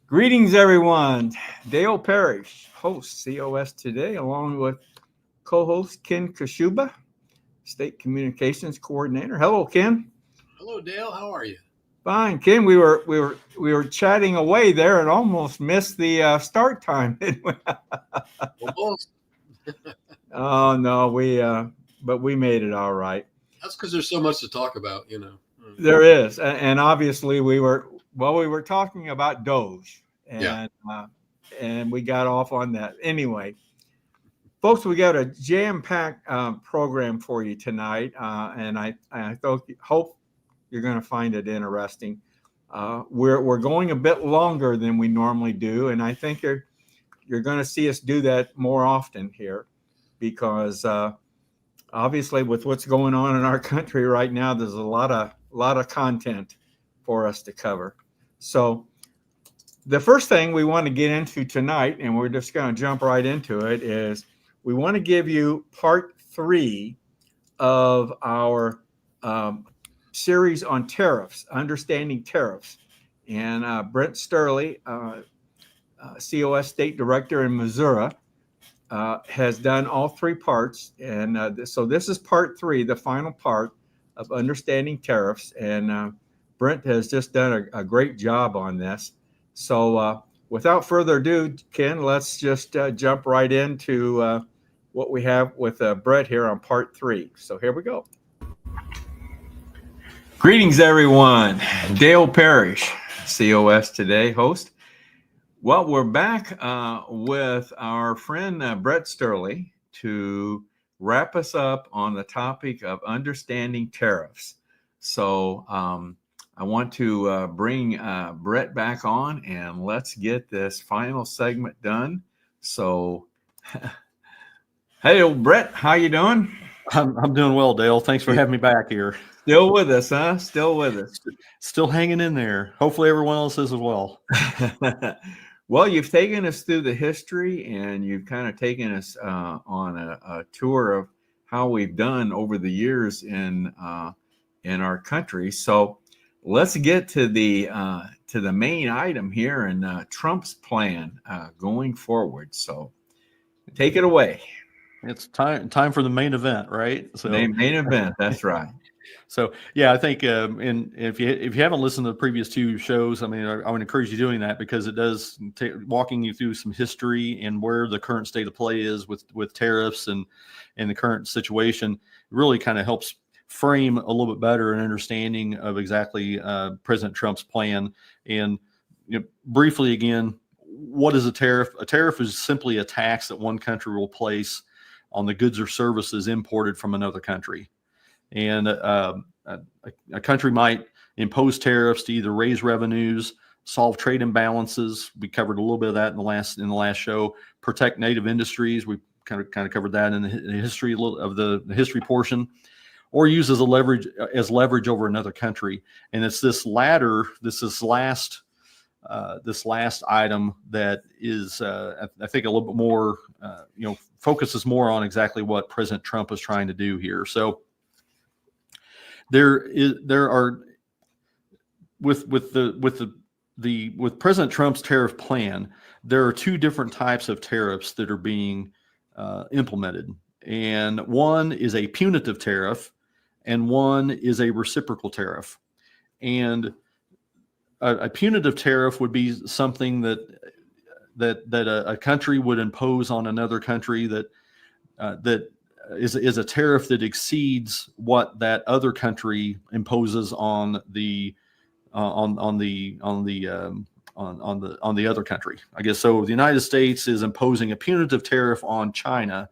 Greetings, everyone. Dale Parrish, host COS today, along with co-host Ken Kashuba, State Communications Coordinator. Hello, Ken. Hello, Dale. How are you? Fine, Ken. We were chatting away there and almost missed the start time. Almost. Oh no, but we made it all right. That's because there's so much to talk about, There is, and obviously we were talking about Doge, Yeah. And we got off on that anyway. Folks, we got a jam-packed program for you tonight, and I hope you're going to find it interesting. We're going a bit longer than we normally do, and I think you're going to see us do that more often here, because obviously with what's going on in our country right now, there's a lot of content for us to cover. So the first thing we want to get into tonight, and we're just going to jump right into it, is we want to give you part 3 of our series on tariffs, understanding tariffs. And Brent Sterling, COS State Director in Missouri, has done all 3 parts. And so this is part 3, the final part of understanding tariffs. And Brent has just done a great job on this. So without further ado, Ken, let's just jump right into what we have with Brett here on part 3. So here we go. Greetings, everyone. Dale Parrish, COS Today host. Well, we're back with our friend Brett Sterling to wrap us up on the topic of understanding tariffs. So I want to bring Brett back on, and let's get this final segment done. So, hey, old Brett, how you doing? I'm doing well, Dale. Thanks for having me back here. Still with us, huh? Still with us. Still hanging in there. Hopefully everyone else is as well. Well, you've taken us through the history, and you've kind of taken us on a tour of how we've done over the years in our country. So let's get to the main item here and Trump's plan going forward. So take it away. It's time for the main event, right? So main event. That's right. So yeah, I think, and if you haven't listened to the previous 2 shows, I mean, I would encourage you doing that, because it does walking you through some history and where the current state of play is with tariffs and the current situation. It really kind of helps frame a little bit better an understanding of exactly President Trump's plan. And briefly again, what is a tariff? A tariff is simply a tax that one country will place on the goods or services imported from another country. And a country might impose tariffs to either raise revenues, solve trade imbalances. We covered a little bit of that in the last show. Protect native industries. We kind of covered that in the history of the history portion. Or use as leverage over another country. And it's this last item that is, I think, a little bit more, focuses more on exactly what President Trump is trying to do here. So there are with President Trump's tariff plan, there are 2 different types of tariffs that are being implemented, and one is a punitive tariff, and one is a reciprocal tariff. And a punitive tariff would be something that a country would impose on another country that is a tariff that exceeds what that other country imposes on the other country. I guess so. The United States is imposing a punitive tariff on China.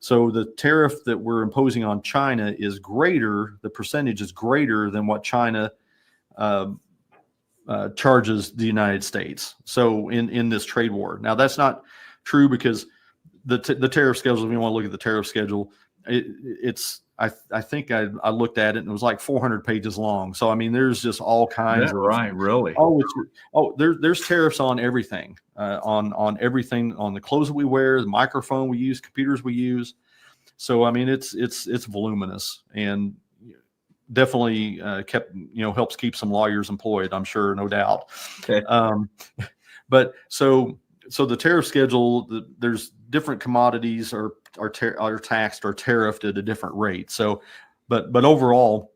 So the tariff that we're imposing on China is greater. The percentage is greater than what China charges the United States. So in this trade war. Now that's not true, because the tariff schedule, if you want to look at the tariff schedule, I think I looked at it and it was like 400 pages long. So I mean, there's just all kinds of right, really. There's tariffs on everything, on everything, on the clothes that we wear, the microphone we use, computers we use. So I mean, it's voluminous, and definitely helps keep some lawyers employed, I'm sure, no doubt. Okay. But so the tariff schedule, there's different commodities are taxed or tariffed at a different rate. So, but overall,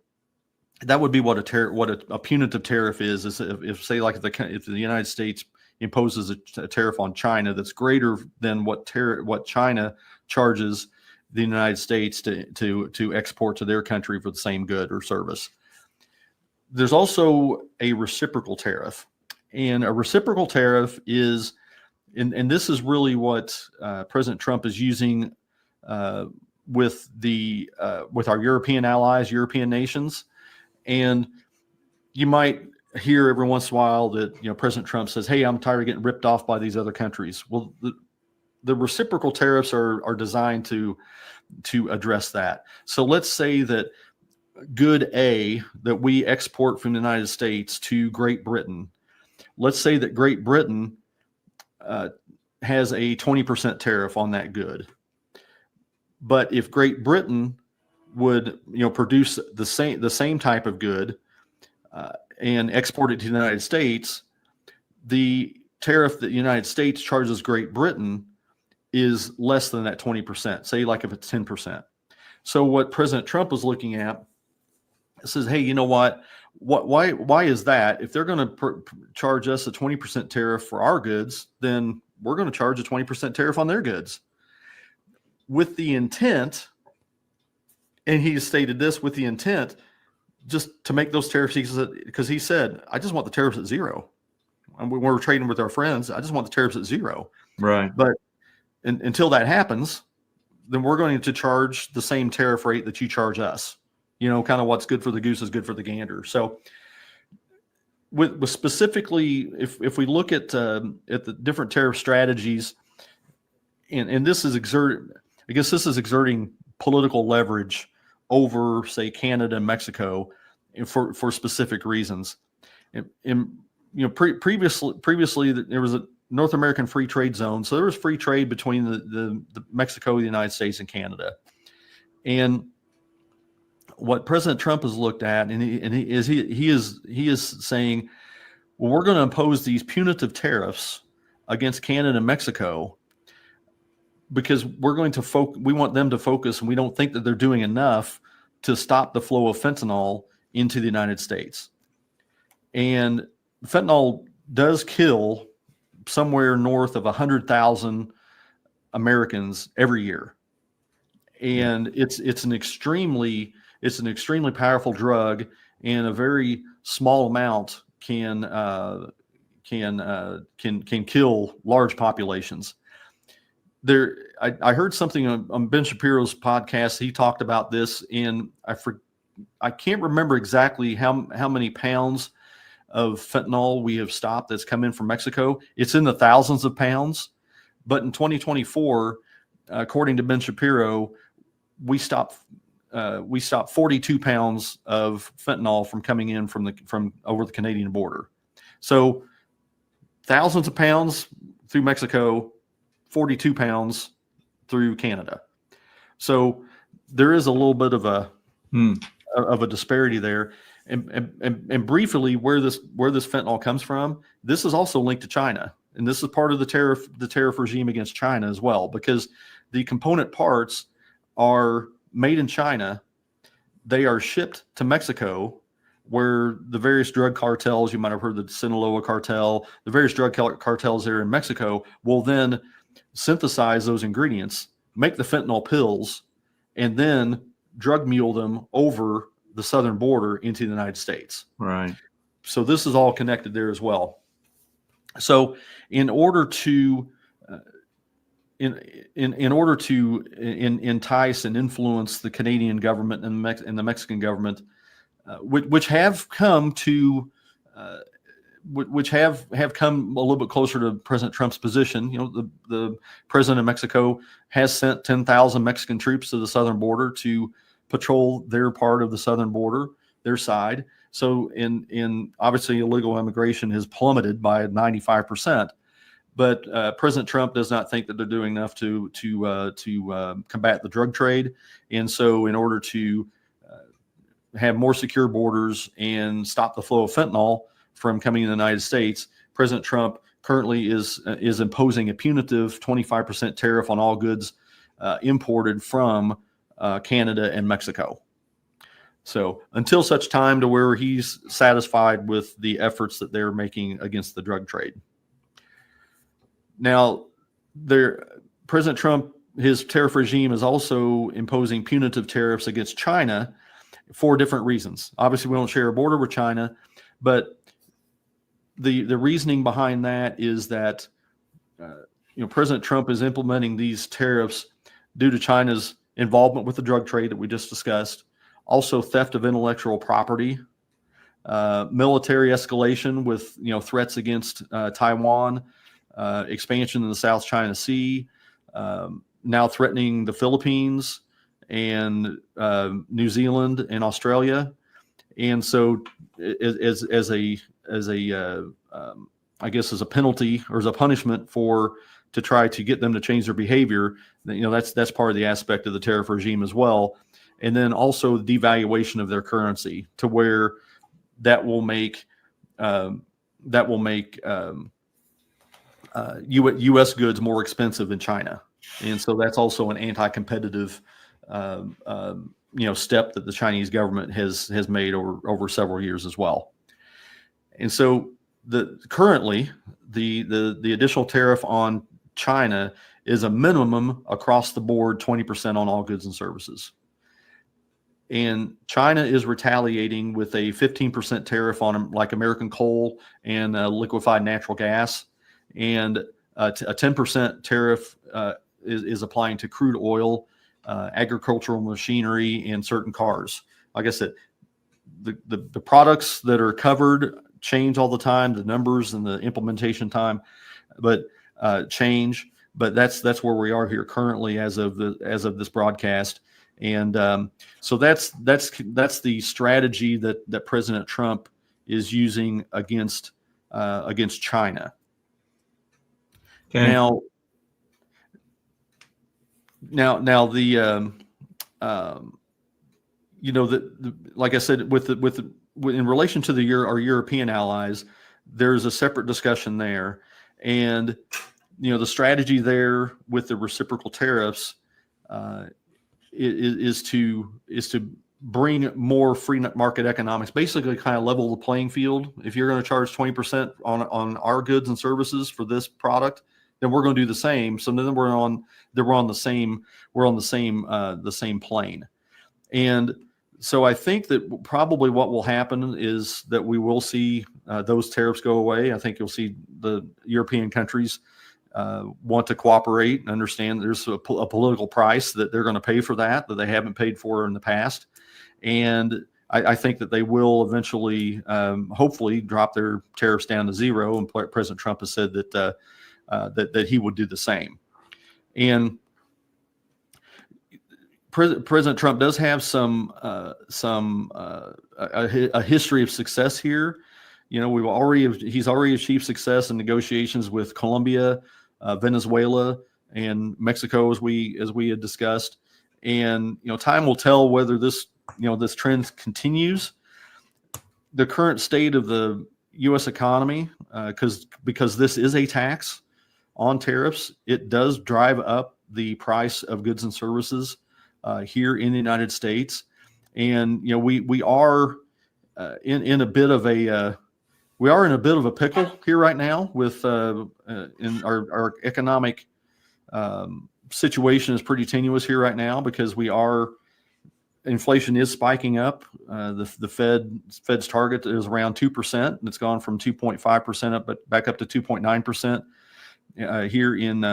that would be what a punitive tariff is if say like if the United States imposes a tariff on China that's greater than what China charges the United States to export to their country for the same good or service. There's also a reciprocal tariff, and a reciprocal tariff is, and this is really what President Trump is using with our European allies, European nations. And you might hear every once in a while that President Trump says, "Hey, I'm tired of getting ripped off by these other countries." Well, the reciprocal tariffs are designed to address that. So let's say that good A that we export from the United States to Great Britain. Let's say that Great Britain has a 20% tariff on that good. But if Great Britain would produce the same type of good and export it to the United States, the tariff that the United States charges Great Britain is less than that 20%. Say like if it's 10%. So what President Trump was looking at says, hey, you know what? Why is that? If they're going to charge us a 20% tariff for our goods, then we're going to charge a 20% tariff on their goods. With the intent, and he stated this with the intent, just to make those tariffs, because he said, I just want the tariffs at zero. And when we're trading with our friends, I just want the tariffs at zero. Right. But until that happens, then we're going to charge the same tariff rate that you charge us. Kind of what's good for the goose is good for the gander. So with specifically, if we look at the different tariff strategies, and this is exerting political leverage over, say, Canada and Mexico for specific reasons. Previously there was a North American free trade zone, so there was free trade between the Mexico, the United States, and Canada. And what President Trump has looked at, and he is saying, well, we're going to impose these punitive tariffs against Canada and Mexico because we're going to we want them to focus, and we don't think that they're doing enough to stop the flow of fentanyl into the United States. And fentanyl does kill somewhere north of 100,000 Americans every year. And it's an extremely powerful drug, and a very small amount can kill large populations. I heard something on Ben Shapiro's podcast. He talked about this, and I can't remember exactly how many pounds of fentanyl we have stopped that's come in from Mexico. It's in the thousands of pounds, but in 2024, according to Ben Shapiro, we stopped 42 pounds of fentanyl from coming in from over the Canadian border. So thousands of pounds through Mexico, 42 pounds through Canada. So there is a little bit of a disparity there. And briefly, where this fentanyl comes from, this is also linked to China, and this is part of the tariff regime against China as well, because the component parts are made in China. They are shipped to Mexico, where the various drug cartels, you might have heard the Sinaloa cartel, the various drug cartels there in Mexico will then synthesize those ingredients, make the fentanyl pills, and then drug mule them over the southern border into the United States. Right. So this is all connected there as well. So in order to entice and influence the Canadian government and the Mexican government, which have come come a little bit closer to President Trump's position. The president of Mexico has sent 10,000 Mexican troops to the southern border to patrol their part of the southern border, their side. So in obviously illegal immigration has plummeted by 95%. But President Trump does not think that they're doing enough to combat the drug trade. And so in order to have more secure borders and stop the flow of fentanyl from coming in the United States, President Trump currently is imposing a punitive 25% tariff on all goods imported from Canada and Mexico. So until such time to where he's satisfied with the efforts that they're making against the drug trade. Now, President Trump, his tariff regime is also imposing punitive tariffs against China for different reasons. Obviously, we don't share a border with China, but the reasoning behind that is that President Trump is implementing these tariffs due to China's involvement with the drug trade that we just discussed, also theft of intellectual property, military escalation with threats against Taiwan, expansion in the South China Sea, now threatening the Philippines and New Zealand and Australia. And so as a penalty or as a punishment to try to get them to change their behavior, that's part of the aspect of the tariff regime as well. And then also the devaluation of their currency to where that will make U.S. goods more expensive in China. And so that's also an anti-competitive step that the Chinese government has made over several years as well. And so currently the additional tariff on China is a minimum across the board 20% on all goods and services. And China is retaliating with a 15% tariff on like American coal and liquefied natural gas, and a 10% tariff is applying to crude oil, agricultural machinery, and certain cars. Like I said, the products that are covered change all the time, the numbers and the implementation time, but change. But that's where we are here currently as of this broadcast. And so that's the strategy that President Trump is using against China. Okay. Now the like I said, in relation to our European allies, there's a separate discussion there, and the strategy there with the reciprocal tariffs is to bring more free market economics, basically kind of level the playing field. If you're going to charge 20% on our goods and services for this product, then we're going to do the same. So then we're on the same plane. And so I think that probably what will happen is that we will see those tariffs go away. I think you'll see the European countries want to cooperate and understand there's a political price that they're going to pay for that they haven't paid for in the past. And I think that they will eventually, hopefully, drop their tariffs down to zero. And President Trump has said that he would do the same. And President Trump does have a history of success here. He's already achieved success in negotiations with Colombia, Venezuela, and Mexico, as we had discussed. And time will tell whether this trend continues. The current state of the U.S. economy, because this is a tax on tariffs, it does drive up the price of goods and services here in the United States. And we are in a bit of a pickle here right now with in our economic situation is pretty tenuous here right now, because inflation is spiking up. The Fed's target is around 2%, and it's gone from 2.5% back up to 2.9% here in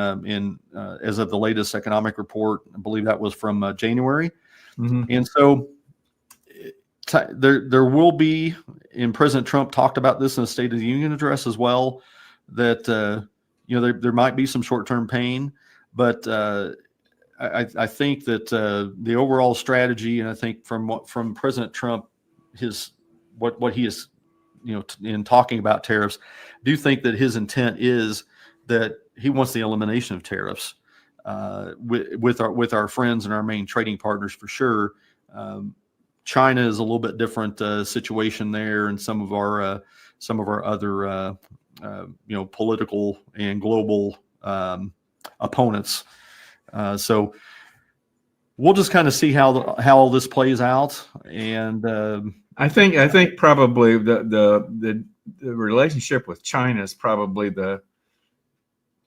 as of the latest economic report. I believe that was from January. Mm-hmm. And so there will be, and President Trump talked about this in the State of the Union address as well, that there might be some short-term pain, but I think that the overall strategy, and I think from President Trump, what he is in talking about tariffs, I do think that his intent is that he wants the elimination of tariffs with our friends and our main trading partners for sure. China is a little bit different situation there, and some of our other political and global opponents. So we'll just kind of see how all this plays out. And I think probably the relationship with China is probably the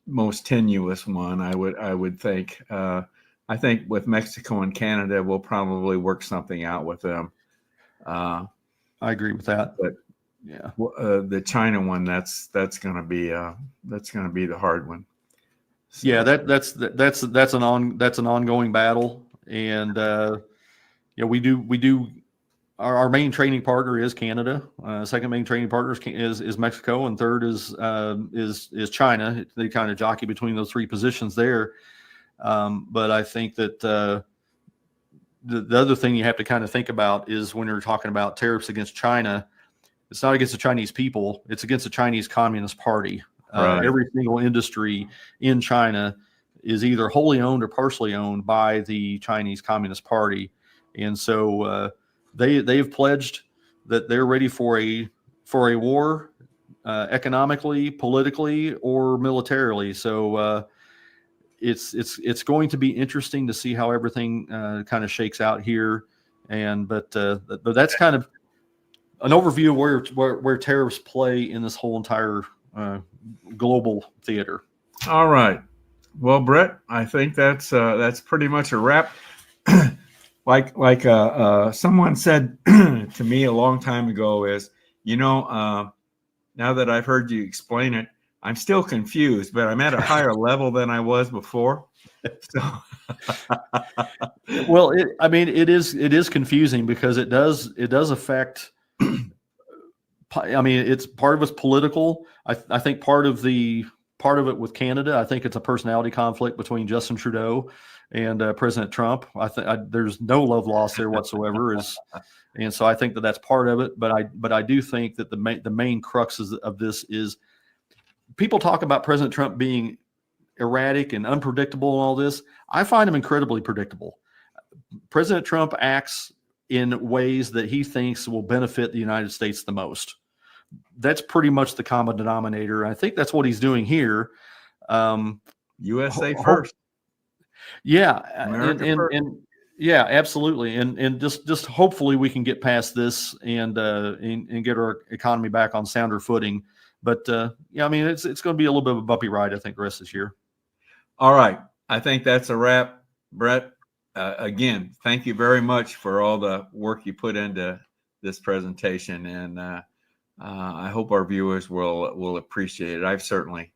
most tenuous one. I would think. I think with Mexico and Canada, we'll probably work something out with them. I agree with that. But yeah, the China one, that's going to be the hard one. So. Yeah, that's an ongoing battle, and we do. Our main trading partner is Canada. Second main trading partner is Mexico, and third is China. They kind of jockey between those three positions there. But I think that the other thing you have to kind of think about is when you're talking about tariffs against China, it's not against the Chinese people; it's against the Chinese Communist Party. Right. Every single industry in China is either wholly owned or partially owned by the Chinese Communist Party, and so they've pledged that they're ready for a war, economically, politically, or militarily. So it's going to be interesting to see how everything kind of shakes out here, but that's kind of an overview of where tariffs play in this whole entire global theater. All right. Well, Brett, I think that's pretty much a wrap. like someone said to me a long time ago is, now that I've heard you explain it, I'm still confused, but I'm at a higher level than I was before. So. Well, it is confusing because it does affect. I mean, it's part of it's political. I think part of it with Canada, I think it's a personality conflict between Justin Trudeau and President Trump. There's no love lost there whatsoever. And so I think that's part of it. But I do think that the main crux of this is people talk about President Trump being erratic and unpredictable and all this. I find him incredibly predictable. President Trump acts in ways that he thinks will benefit the United States the most. That's pretty much the common denominator. I think that's what he's doing here. USA first. Yeah. First. And yeah, absolutely. And just hopefully we can get past this and get our economy back on sounder footing. But I mean, it's going to be a little bit of a bumpy ride, I think, the rest of this year. All right. I think that's a wrap, Brett. Again, thank you very much for all the work you put into this presentation, and I hope our viewers will appreciate it. I've certainly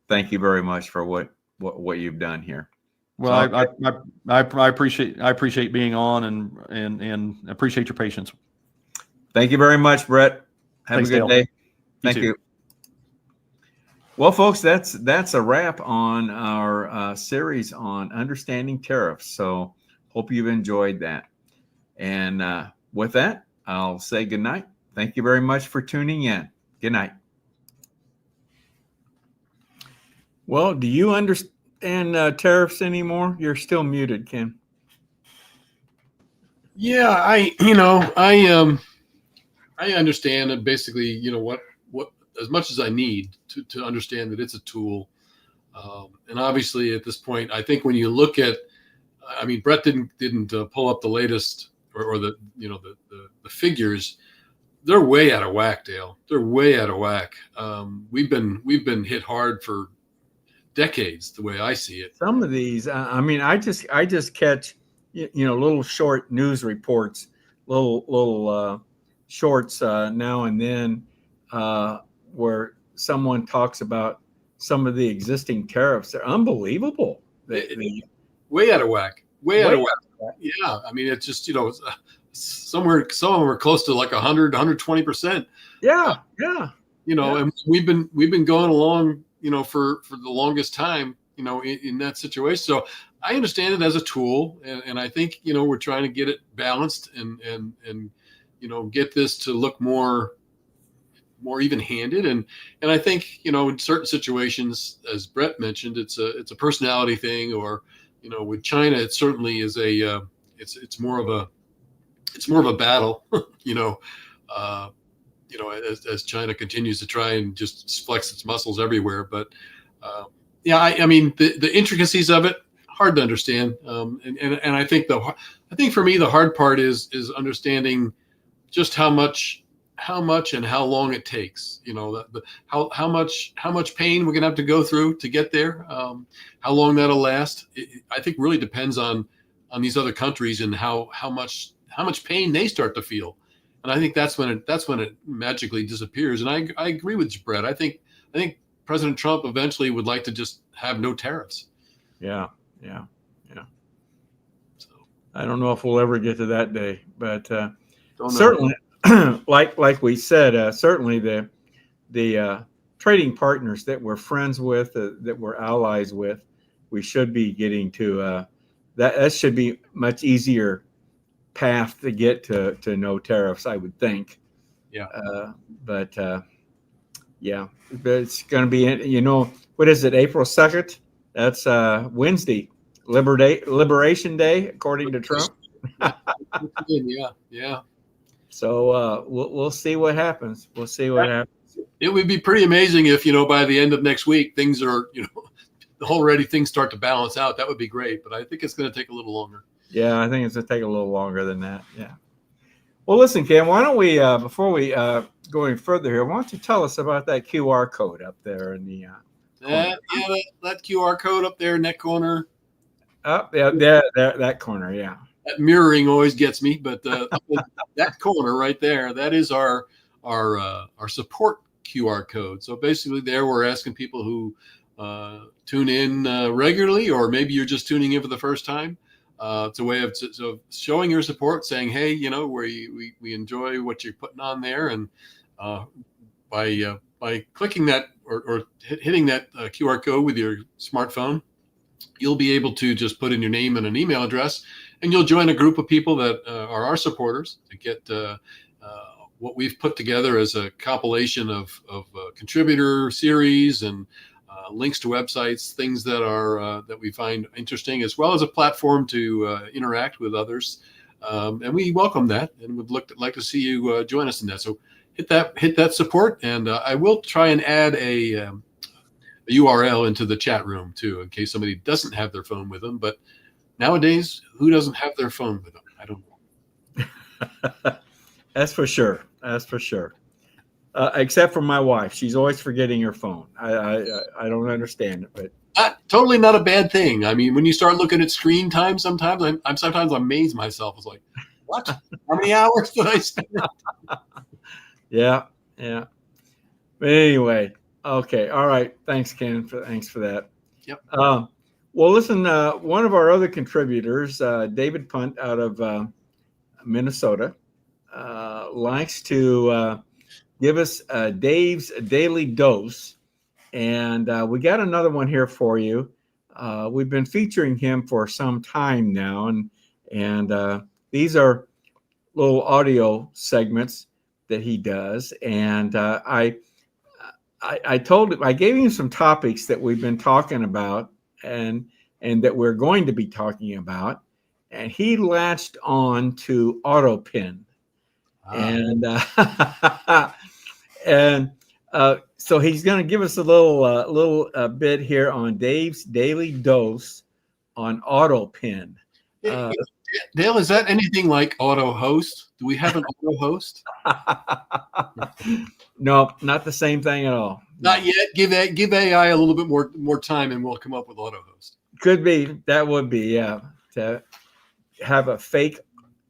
thank you very much for what you've done here. Well, so, I appreciate being on and appreciate your patience. Thank you very much, Brett. Have a good day. Thank you. Well, folks, that's a wrap on our series on understanding tariffs. So hope you've enjoyed that. And with that, I'll say good night. Thank you very much for tuning in. Good night. Well, do you understand tariffs anymore? You're still muted, Ken. Yeah, I understand that basically, what as much as I need to understand that it's a tool. And obviously at this point, I think when you look at, I mean, Brett didn't pull up the latest or the figures. They're way out of whack, Dale. They're way out of whack. We've been hit hard for decades, the way I see it. Some of these, I mean, I just catch, little short news reports, little shorts now and then, where someone talks about some of the existing tariffs. They're unbelievable. Way out of whack. Way out of whack. Yeah, I mean, it's just some of them are close to like 100, 120%. Yeah. And we've been going along, for the longest time, in that situation. So I understand it as a tool, and I think we're trying to get it balanced and get this to look more even-handed, and I think in certain situations, as Brett mentioned, it's a personality thing, or with China, it certainly is it's more of a battle. as China continues to try and just flex its muscles everywhere. But I mean, the intricacies of it, hard to understand. And I think for me, the hard part is understanding just how much and how long it takes. How much pain we're gonna have to go through to get there. How long that'll last. I think really depends on these other countries and how much pain they start to feel. And I think that's when it magically disappears. And I agree with Brett. I think President Trump eventually would like to just have no tariffs. Yeah. So I don't know if we'll ever get to that day, but certainly, like we said, certainly the trading partners that we're friends with, that we're allies with, we should be getting to that should be much easier path to get to no tariffs, I would think. Yeah. But it's going to be, what is it, April 2nd? That's Wednesday, Liberation Day, according to Trump. Yeah. So we'll see what happens. We'll see what happens. It would be pretty amazing if, by the end of next week, things are, already things start to balance out. That would be great. But I think it's going to take a little longer. Yeah, I think it's going to take a little longer than that. Yeah. Well, listen, Ken, why don't we, before we go any further here, why don't you tell us about that QR code up there in the that QR code up there in that corner. That corner, yeah. That mirroring always gets me, but that corner right there, that is our support QR code. So basically there we're asking people who tune in regularly, or maybe you're just tuning in for the first time. It's a way of showing your support, saying, hey, we enjoy what you're putting on there. And by clicking that or hitting that QR code with your smartphone, you'll be able to just put in your name and an email address, and you'll join a group of people that are our supporters to get what we've put together as a compilation of contributor series and links to websites, things that are that we find interesting, as well as a platform to interact with others. And we welcome that, and would like to see you join us in that. So hit that support, and I will try and add a URL into the chat room too, in case somebody doesn't have their phone with them. But nowadays, who doesn't have their phone with them? I don't know. That's for sure. Except for my wife, she's always forgetting her phone. I don't understand it, but totally not a bad thing. I mean, when you start looking at screen time, sometimes I'm amazed myself. It's like, what? How many hours did I spend? Yeah. But anyway, okay, all right. Thanks, Ken. Thanks for that. Yep. Well, listen, one of our other contributors, David Punt out of Minnesota, likes to give us Dave's Daily Dose. And we got another one here for you. We've been featuring him for some time now. And these are little audio segments that he does. And I told him, I gave him some topics that we've been talking about and that we're going to be talking about. And he latched on to AutoPin. And so he's going to give us a little bit here on Dave's Daily Dose on AutoPin. Dale, is that anything like Auto Host? Do we have an Auto Host? No, not the same thing at all. Not yet. Give AI a little bit more time, and we'll come up with Auto Host. Could be. That would be, yeah. To have a fake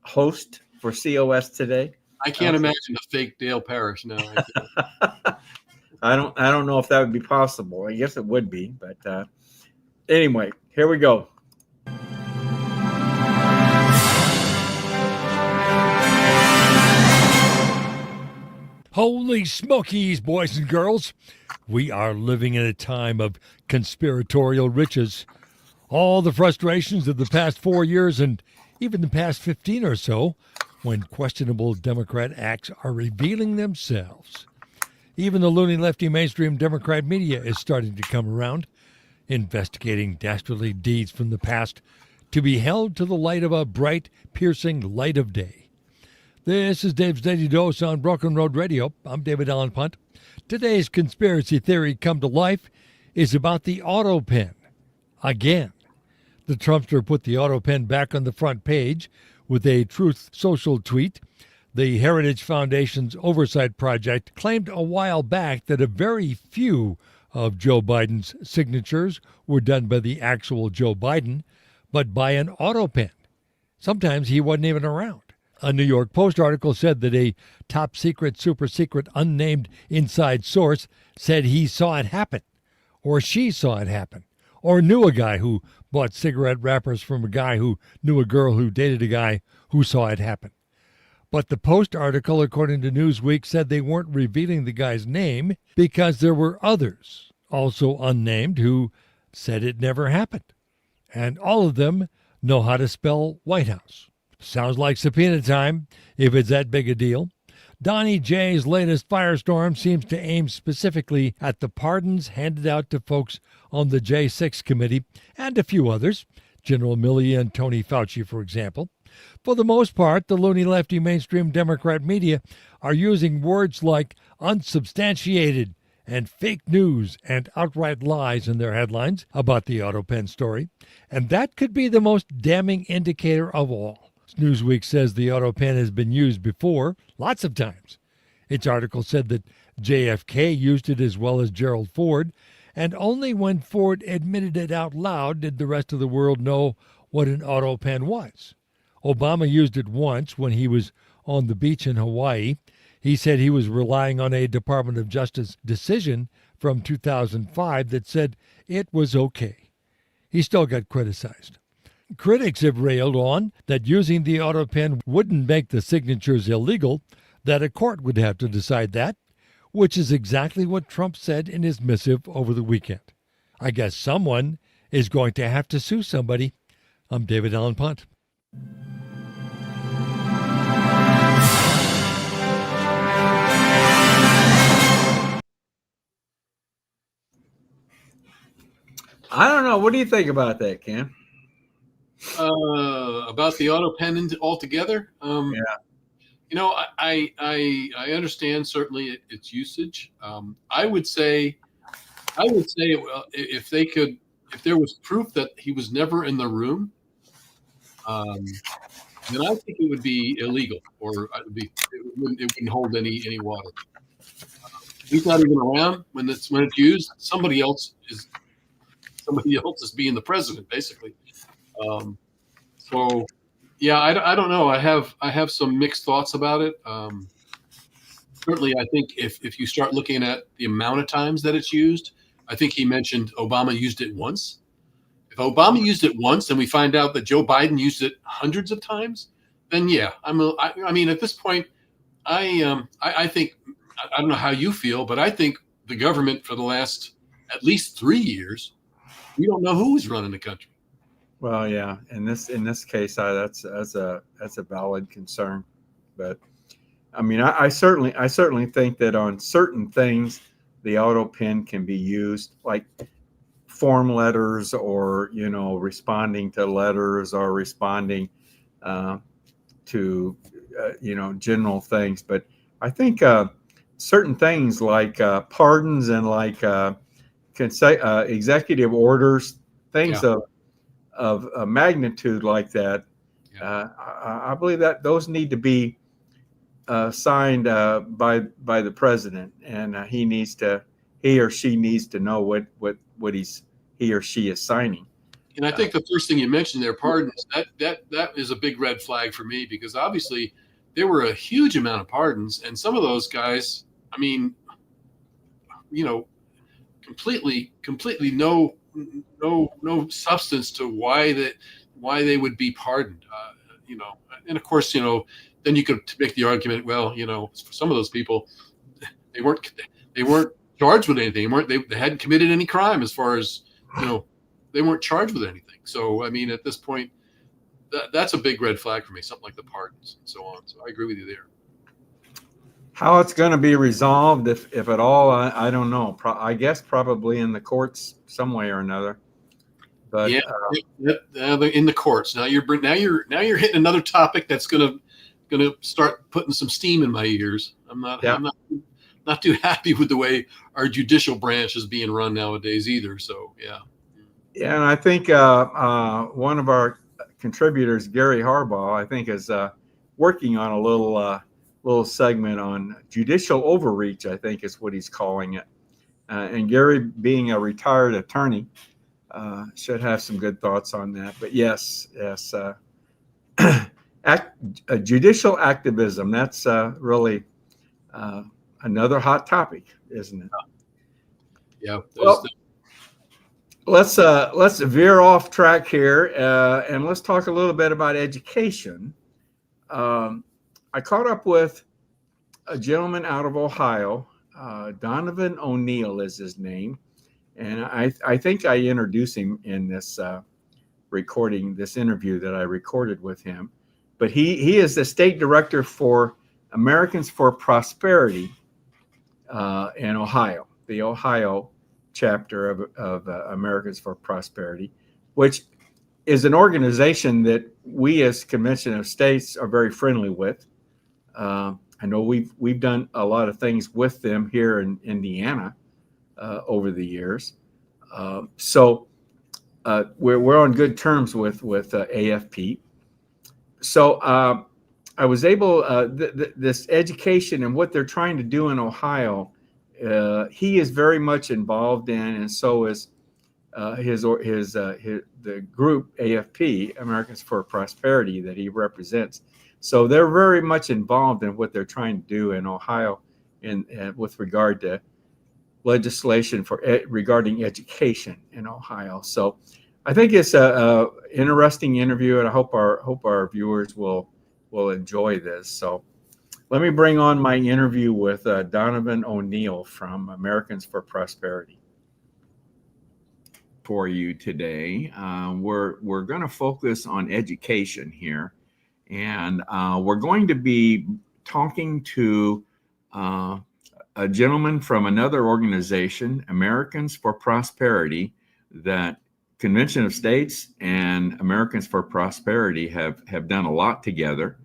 host for COS today. I can't imagine a fake Dale Parrish. No. I don't know if that would be possible. I guess it would be, but anyway, here we go. Holy smokies, boys and girls. We are living in a time of conspiratorial riches. All the frustrations of the past 4 years and even the past 15 or so, when questionable Democrat acts are revealing themselves. Even the loony lefty mainstream Democrat media is starting to come around, investigating dastardly deeds from the past to be held to the light of a bright, piercing light of day. This is Dave's Daily Dose on Broken Road Radio. I'm David Allen Punt. Today's conspiracy theory come to life is about the auto pen. Again, the Trumpster put the auto pen back on the front page with a Truth Social tweet. The Heritage Foundation's Oversight Project claimed a while back that a very few of Joe Biden's signatures were done by the actual Joe Biden, but by an auto pen. Sometimes he wasn't even around. A New York Post article said that a top secret, super secret, unnamed inside source said he saw it happen, or she saw it happen, or knew a guy who bought cigarette wrappers from a guy who knew a girl who dated a guy who saw it happen. But the Post article, according to Newsweek, said they weren't revealing the guy's name because there were others, also unnamed, who said it never happened. And all of them know how to spell White House. Sounds like subpoena time, if it's that big a deal. Donnie J's latest firestorm seems to aim specifically at the pardons handed out to folks on the J6 committee and a few others, General Milley and Tony Fauci, for example. For the most part, the loony lefty mainstream Democrat media are using words like unsubstantiated and fake news and outright lies in their headlines about the auto pen story, and that could be the most damning indicator of all. Newsweek says the auto pen has been used before, lots of times. Its article said that JFK used it as well as Gerald Ford, and only when Ford admitted it out loud did the rest of the world know what an auto pen was. Obama used it once when he was on the beach in Hawaii. He said he was relying on a Department of Justice decision from 2005 that said it was okay. He still got criticized. Critics have railed on that using the auto pen wouldn't make the signatures illegal, that a court would have to decide that, which is exactly what Trump said in his missive over the weekend. I guess someone is going to have to sue somebody. I'm David Allen Punt. I don't know. What do you think about that, Ken? About the auto pen altogether. Yeah. You know, I understand certainly its usage. I would say, well, if there was proof that he was never in the room, then I think it would be illegal, or it wouldn't hold any water. He's not even around when it's used. Somebody else is being the president, basically. So yeah, I don't know. I have some mixed thoughts about it. Certainly, I think if you start looking at the amount of times that it's used, I think he mentioned Obama used it once. If Obama used it once and we find out that Joe Biden used it hundreds of times, then yeah, I mean, at this point, I think, I don't know how you feel, but I think the government for the last at least 3 years, we don't know who's running the country. Well, yeah. In this case, that's a valid concern. But I mean, I certainly think that on certain things, the auto pen can be used, like form letters, or responding to letters, or responding to general things. But I think certain things like pardons and like executive orders, things of a magnitude like that, I believe that those need to be signed by the president, and he or she needs to know what he or she is signing. And I think the first thing you mentioned there, pardons, that is a big red flag for me, because obviously there were a huge amount of pardons, and some of those guys, I mean, completely no substance to why they would be pardoned, and of course, then you could make the argument, well, for some of those people, they weren't charged with anything. They hadn't committed any crime, as far as, they weren't charged with anything. So, I mean, at this point, that's a big red flag for me, something like the pardons and so on. So I agree with you there. How it's going to be resolved, if at all, I don't know. I guess probably in the courts some way or another. But in the courts. Now you're hitting another topic that's going going to start putting some steam in my ears. I'm Yeah. not too happy with the way our judicial branch is being run nowadays either. So, yeah. Yeah, and I think one of our contributors, Gary Harbaugh, I think is working on a little segment on judicial overreach, I think is what he's calling it. And Gary, being a retired attorney, should have some good thoughts on that. But yes, judicial activism, that's really another hot topic, isn't it? Yeah. Well, let's veer off track here and let's talk a little bit about education. I caught up with a gentleman out of Ohio, Donovan O'Neill is his name, and I think I introduced him in this this interview that I recorded with him. But he is the state director for Americans for Prosperity in Ohio, the Ohio chapter of Americans for Prosperity, which is an organization that we as Convention of States are very friendly with. I know we've done a lot of things with them here in Indiana over the years. So we're on good terms with AFP. So I was able this education and what they're trying to do in Ohio. He is very much involved in, and so is the group AFP, Americans for Prosperity, that he represents. So they're very much involved in what they're trying to do in Ohio, with regard to legislation regarding education in Ohio. So I think it's a interesting interview, and I hope our viewers will enjoy this. So let me bring on my interview with Donovan O'Neill from Americans for Prosperity for you today. We're going to focus on education here, and we're going to be talking to a gentleman from another organization, Americans for Prosperity, that Convention of States and Americans for Prosperity have done a lot together.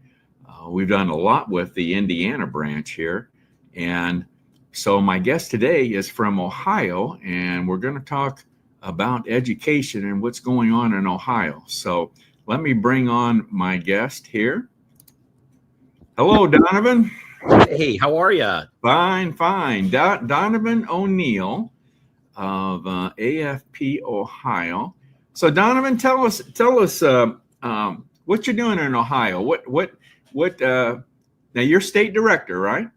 We've done a lot with the Indiana branch here. And so my guest today is from Ohio, and we're going to talk about education and what's going on in Ohio. So let me bring on my guest here. Hello, Donovan. Hey, how are you? Fine. Donovan O'Neill of AFP Ohio. So Donovan, tell us what you're doing in Ohio. What now you're state director, right?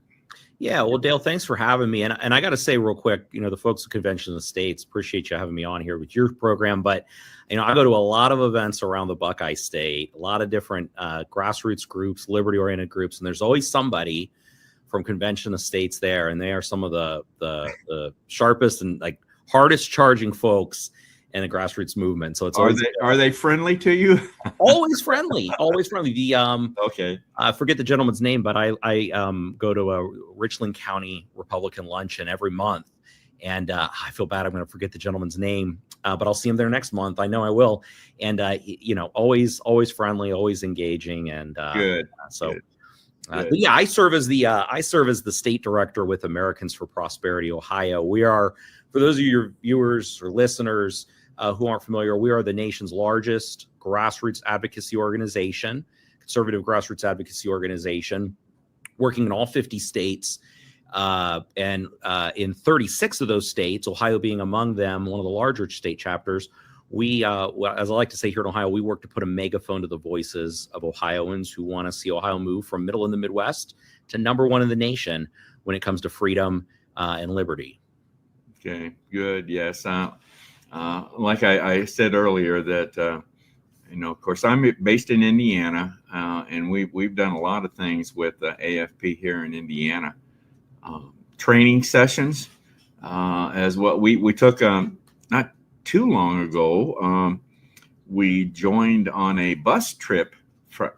Yeah, well, Dale, thanks for having me. And I got to say real quick, the folks at Convention of the States, appreciate you having me on here with your program. But, I go to a lot of events around the Buckeye State, a lot of different grassroots groups, liberty-oriented groups, and there's always somebody from Convention of the States there. And they are some of the sharpest and hardest charging folks in the grassroots movement. So it's are they friendly to you? always friendly. The okay. I forget the gentleman's name, but I go to a Richland County Republican luncheon every month, and I feel bad I'm going to forget the gentleman's name, but I'll see him there next month. I know I will, and always friendly, always engaging, and good. So. Good. But yeah, I serve as the state director with Americans for Prosperity Ohio. We are, for those of your viewers or listeners who aren't familiar, we are the nation's largest grassroots advocacy organization, conservative grassroots advocacy organization, working in all 50 states. And in 36 of those states, Ohio being among them, one of the larger state chapters, we, as I like to say here in Ohio, we work to put a megaphone to the voices of Ohioans who want to see Ohio move from middle in the Midwest to number one in the nation when it comes to freedom and liberty. Okay, good. Yes. Like I said earlier, that of course, I'm based in Indiana, and we've done a lot of things with AFP here in Indiana. Training sessions, as well. We took not too long ago. We joined on a bus trip.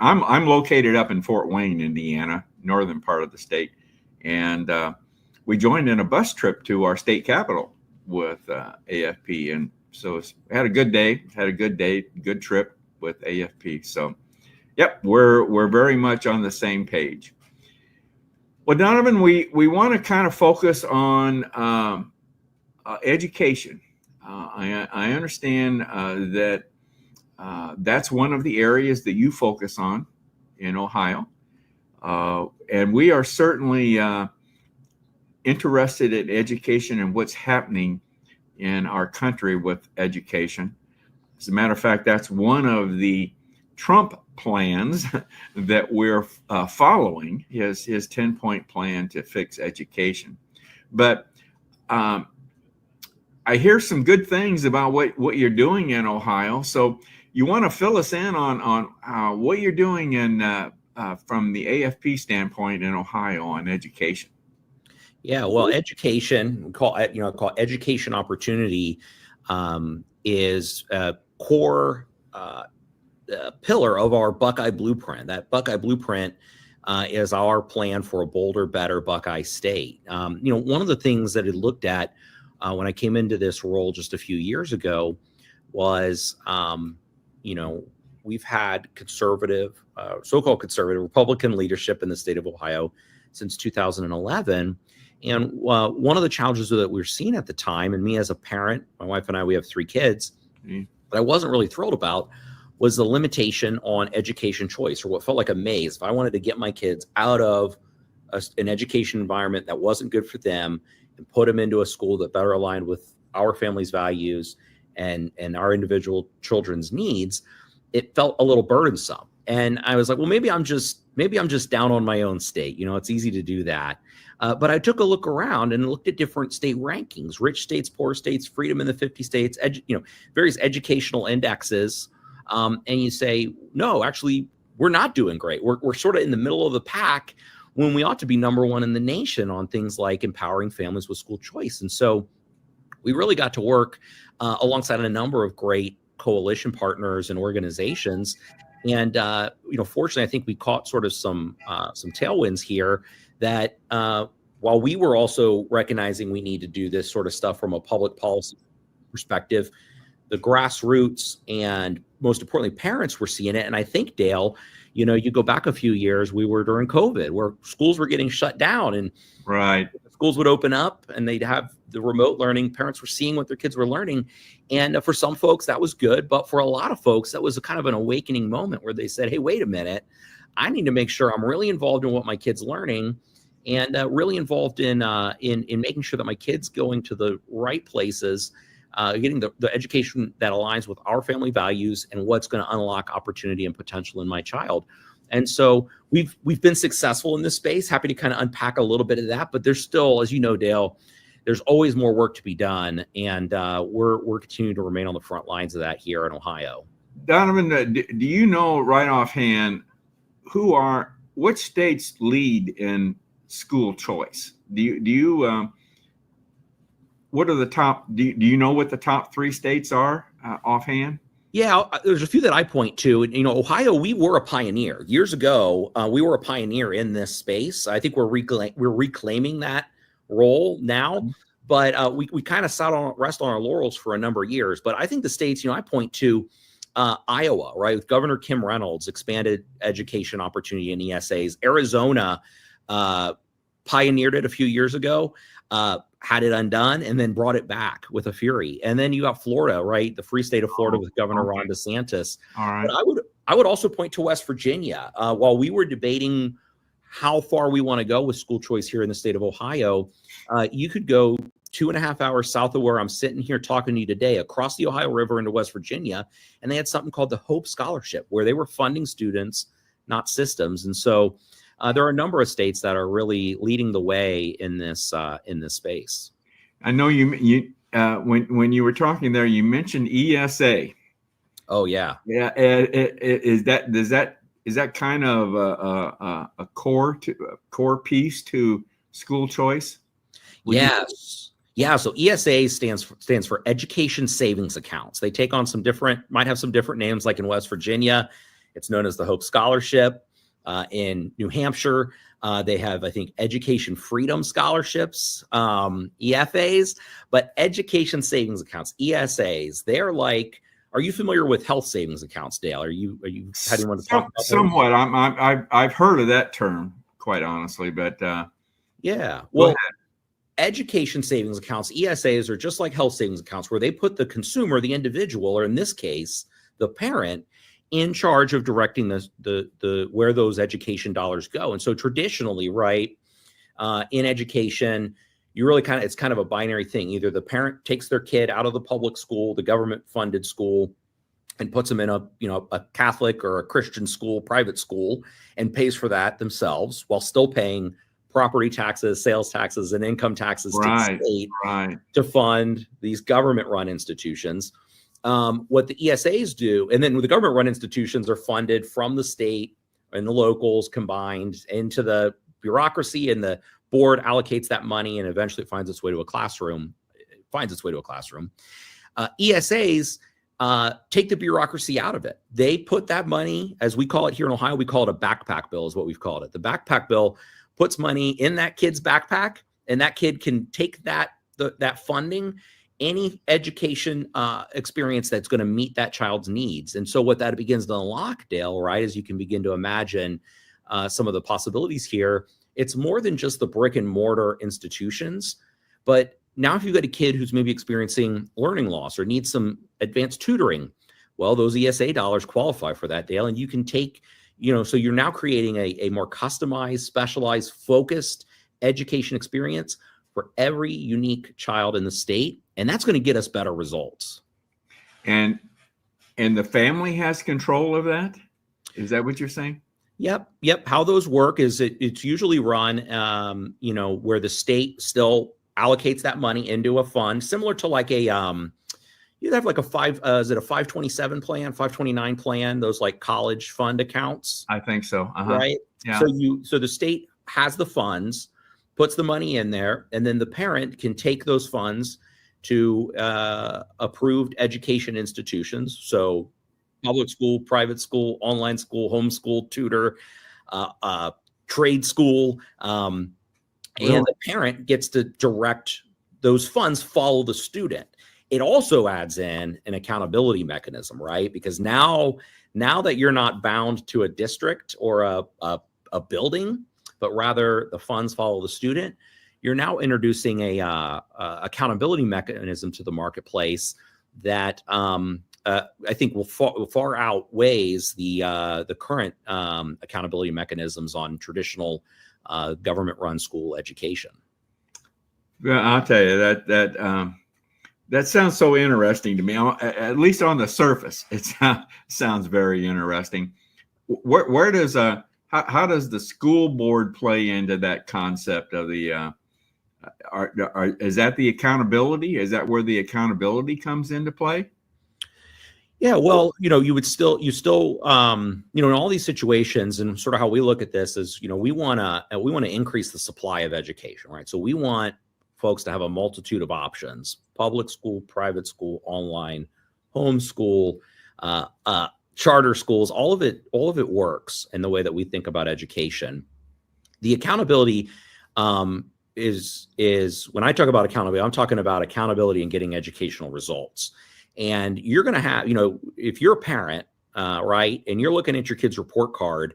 I'm located up in Fort Wayne, Indiana, northern part of the state, and we joined in a bus trip to our state capital with AFP, and so had a good day, good trip with AFP. So Yep, we're very much on the same page. Well, Donovan, we want to kind of focus on education. I understand that that's one of the areas that you focus on in Ohio, and we are certainly interested in education and what's happening in our country with education. As a matter of fact, that's one of the Trump plans that we're following, his 10-point plan to fix education. But I hear some good things about what you're doing in Ohio. So you want to fill us in on what you're doing from the AFP standpoint in Ohio on education. Yeah, well, education, we call education opportunity, is a core pillar of our Buckeye Blueprint. That Buckeye Blueprint is our plan for a bolder, better Buckeye State. One of the things that I looked at when I came into this role just a few years ago was, we've had conservative, so-called conservative Republican leadership in the state of Ohio since 2011. And one of the challenges that we were seeing at the time, and me as a parent, my wife and I, we have 3 kids, that I wasn't really thrilled about, was the limitation on education choice, or what felt like a maze. If I wanted to get my kids out of an education environment that wasn't good for them and put them into a school that better aligned with our family's values and our individual children's needs, it felt a little burdensome. And I was like, well, maybe I'm just down on my own state. It's easy to do that. But I took a look around and looked at different state rankings: rich states, poor states, freedom in the 50 states, various educational indexes. And you say, no, actually, we're not doing great. We're sort of in the middle of the pack when we ought to be number 1 in the nation on things like empowering families with school choice. And so we really got to work alongside a number of great coalition partners and organizations. And, fortunately, I think we caught sort of some tailwinds here that while we were also recognizing we need to do this sort of stuff from a public policy perspective, the grassroots and most importantly, parents were seeing it. And I think, Dale, you go back a few years, we were during COVID where schools were getting shut down, and right, schools would open up and they'd have the remote learning. Parents were seeing what their kids were learning. And for some folks, that was good. But for a lot of folks, that was a kind of an awakening moment where they said, hey, wait a minute, I need to make sure I'm really involved in what my kid's learning, and really involved in making sure that my kid's going to the right places, getting the education that aligns with our family values and what's going to unlock opportunity and potential in my child. And so we've been successful in this space. Happy to kind of unpack a little bit of that, but there's still, as you know, Dale, there's always more work to be done, and we're continuing to remain on the front lines of that here in Ohio. Donovan, do you know right offhand which states lead in school choice? What are the top? Do you know what the top 3 states are offhand? Yeah, there's a few that I point to. And, Ohio, we were a pioneer years ago. We were a pioneer in this space. I think we're reclaiming that role now, but we kind of rest on our laurels for a number of years. But I think the states, I point to Iowa, right, with Governor Kim Reynolds, expanded education opportunity in ESAs. Arizona pioneered it a few years ago, had it undone, and then brought it back with a fury. And then you got Florida, right, the free state of Florida with Governor Ron DeSantis. All right. But I would also point to West Virginia. While we were debating how far we want to go with school choice here in the state of Ohio, you could go 2.5 hours south of where I'm sitting here talking to you today, across the Ohio River into West Virginia, and they had something called the Hope Scholarship, where they were funding students, not systems. And so there are a number of states that are really leading the way in this space. I know you when you were talking there, you mentioned ESA. Oh yeah, yeah. Is that kind of a core piece to school choice? Yes. Yeah, so ESA stands for Education Savings Accounts. They take on might have some different names, like in West Virginia, it's known as the Hope Scholarship. In New Hampshire, they have, I think, Education Freedom Scholarships, EFAs, but Education Savings Accounts, ESAs, they're like Are you familiar with health savings accounts, Dale? Are you how do you want to talk about those? Somewhat. I've heard of that term, quite honestly, but Yeah. go Well, ahead. education savings accounts, ESAs, are just like health savings accounts, where they put the consumer, the individual, or in this case, the parent, in charge of directing the where those education dollars go. And so traditionally, right, in education, you really it's kind of a binary thing. Either the parent takes their kid out of the public school, the government funded school, and puts them in a Catholic or a Christian school, private school, and pays for that themselves while still paying property taxes, sales taxes, and income taxes to the state to fund these government-run institutions. What the ESAs do, and then the government-run institutions are funded from the state and the locals combined into the bureaucracy, and the board allocates that money, and eventually it finds its way to a classroom. ESAs take the bureaucracy out of it. They put that money, as we call it here in Ohio, we call it a backpack bill, is what we've called it. The backpack bill puts money in that kid's backpack, and that kid can take that funding, any education experience that's going to meet that child's needs. And so what that begins to unlock, Dale, right, as you can begin to imagine some of the possibilities here, it's more than just the brick and mortar institutions. But now if you've got a kid who's maybe experiencing learning loss or needs some advanced tutoring, well, those ESA dollars qualify for that, Dale. And you can take, so you're now creating a more customized, specialized, focused education experience for every unique child in the state. And that's going to get us better results. And the family has control of that? Is that what you're saying? Yep. How those work is it's usually run, where the state still allocates that money into a fund, similar to like a, you'd have like a 527 plan, 529 plan, those like college fund accounts. I think so. Right. Yeah. So the state has the funds, puts the money in there, and then the parent can take those funds to approved education institutions. So public school, private school, online school, homeschool, tutor, trade school. And the parent gets to direct those funds, follow the student. It also adds in an accountability mechanism, right? Because now that you're not bound to a district or a building, but rather the funds follow the student, you're now introducing a accountability mechanism to the marketplace that I think will far outweighs the current accountability mechanisms on traditional government-run school education. Well, I'll tell you that sounds so interesting to me. At least on the surface, it sounds very interesting. Where does how does the school board play into that concept of the? Is that the accountability? Is that where the accountability comes into play? Yeah, well, you still, in all these situations, and sort of how we look at this is, we want to increase the supply of education, right? So we want folks to have a multitude of options: public school, private school, online, homeschool, charter schools. All of it works in the way that we think about education. The accountability is when I talk about accountability, I'm talking about accountability and getting educational results. And you're going to have, if you're a parent, right, and you're looking at your kid's report card,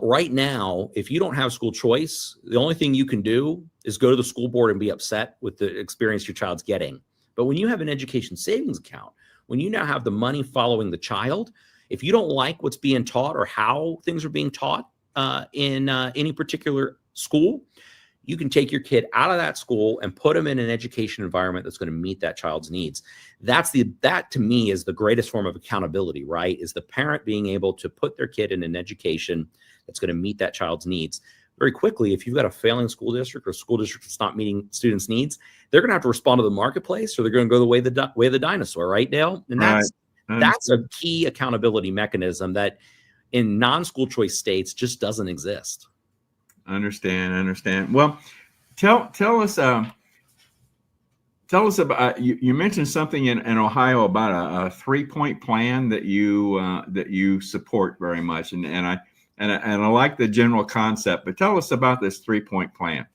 right now, if you don't have school choice, the only thing you can do is go to the school board and be upset with the experience your child's getting. But when you have an education savings account, when you now have the money following the child, if you don't like what's being taught or how things are being taught in any particular school, you can take your kid out of that school and put them in an education environment that's going to meet that child's needs. That to me is the greatest form of accountability, right? Is the parent being able to put their kid in an education that's going to meet that child's needs. Very quickly, if you've got a failing school district or school district that's not meeting students' needs, they're going to have to respond to the marketplace, or they're going to go the way of the dinosaur, right, Dale? And that's a key accountability mechanism that in non-school choice states just doesn't exist. Understand. Well, tell us about you mentioned something in Ohio about a 3-point plan that you support very much, and I like the general concept, but tell us about this 3-point plan.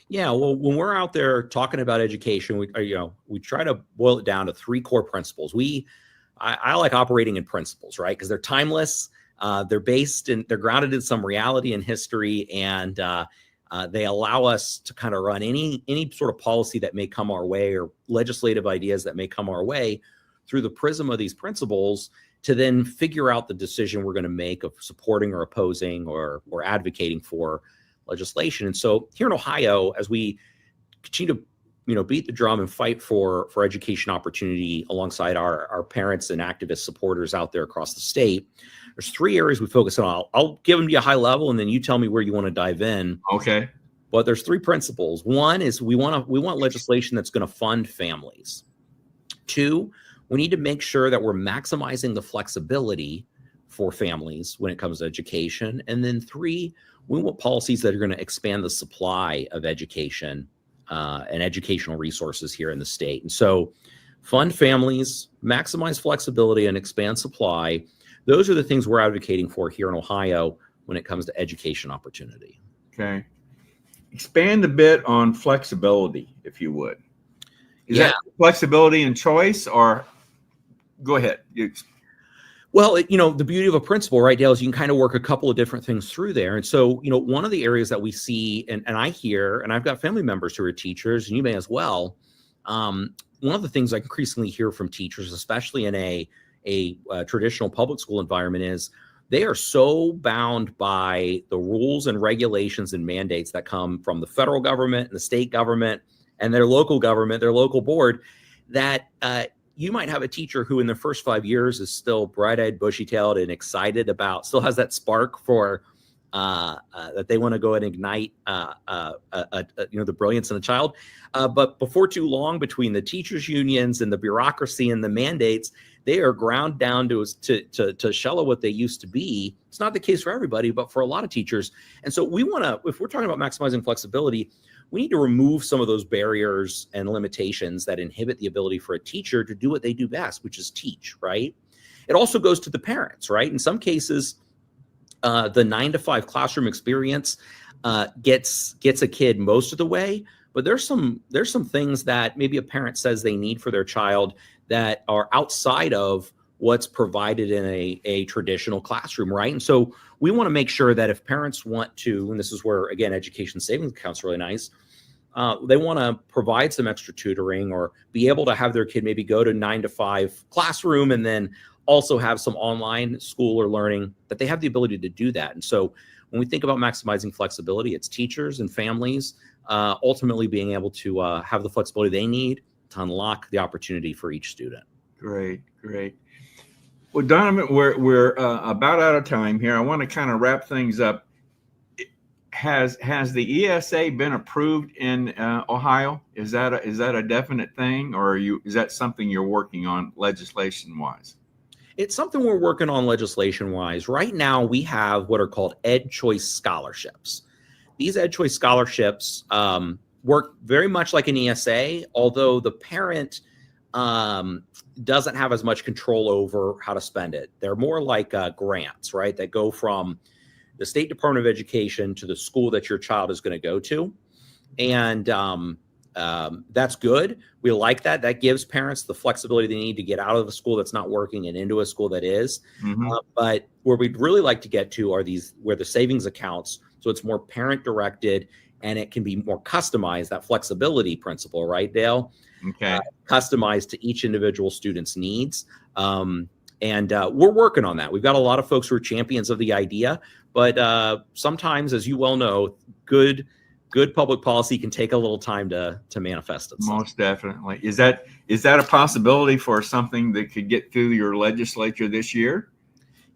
Yeah, well, when we're out there talking about education, we try to boil it down to 3 core principles. We I like operating in principles, right? Because they're timeless. They're grounded in some reality and history, and they allow us to kind of run any sort of policy that may come our way or legislative ideas that may come our way through the prism of these principles to then figure out the decision we're going to make of supporting or opposing or advocating for legislation. And so here in Ohio, as we continue to beat the drum and fight for education opportunity alongside our parents and activist supporters out there across the state, there's 3 areas we focus on. I'll give them to you a high level, and then you tell me where you want to dive in. Okay. But there's 3 principles. One is we want legislation that's going to fund families. 2, we need to make sure that we're maximizing the flexibility for families when it comes to education. And then 3, we want policies that are going to expand the supply of education and educational resources here in the state. And so fund families, maximize flexibility, and expand supply. Those are the things we're advocating for here in Ohio when it comes to education opportunity. Okay. Expand a bit on flexibility, if you would. Is that flexibility and choice, or go ahead? Well, the beauty of a principle, right, Dale, is you can kind of work a couple of different things through there. And so, one of the areas that we see, and I hear, and I've got family members who are teachers, and you may as well, one of the things I increasingly hear from teachers, especially in a traditional public school environment, is they are so bound by the rules and regulations and mandates that come from the federal government and the state government and their local government, their local board, that you might have a teacher who in the first 5 years is still bright-eyed, bushy-tailed, and excited about, still has that spark for that they want to go and ignite the brilliance in a child. But before too long, between the teachers unions and the bureaucracy and the mandates, they are ground down to a shell of what they used to be. It's not the case for everybody, but for a lot of teachers. And so we want to, if we're talking about maximizing flexibility, we need to remove some of those barriers and limitations that inhibit the ability for a teacher to do what they do best, which is teach, right? It also goes to the parents, right? In some cases, the 9-to-5 classroom experience gets a kid most of the way, but there's some things that maybe a parent says they need for their child that are outside of what's provided in a traditional classroom, right? And so we want to make sure that if parents want to, and this is where, again, education savings account's really nice, they want to provide some extra tutoring or be able to have their kid maybe go to 9-to-5 classroom and then also have some online school or learning, that they have the ability to do that. And so when we think about maximizing flexibility, it's teachers and families ultimately being able to have the flexibility they need to unlock the opportunity for each student. Great. Well, Donovan, we're about out of time here. I want to kind of wrap things up. Has the ESA been approved in Ohio? Is that a definite thing, or is that something you're working on legislation wise? It's something we're working on legislation wise. Right now, we have what are called Ed Choice scholarships. These Ed Choice scholarships work very much like an ESA, although the parent doesn't have as much control over how to spend it. They're more like grants, right? That go from the State Department of Education to the school that your child is going to go to. And that's good. We like that. That gives parents the flexibility they need to get out of a school that's not working and into a school that is. Mm-hmm. But where we'd really like to get to are where the savings accounts, so it's more parent directed and it can be more customized, that flexibility principle, right, Dale? Okay. Customized to each individual student's needs. And we're working on that. We've got a lot of folks who are champions of the idea, but sometimes, as you well know, good public policy can take a little time to manifest itself. Most definitely. Is that a possibility for something that could get through your legislature this year?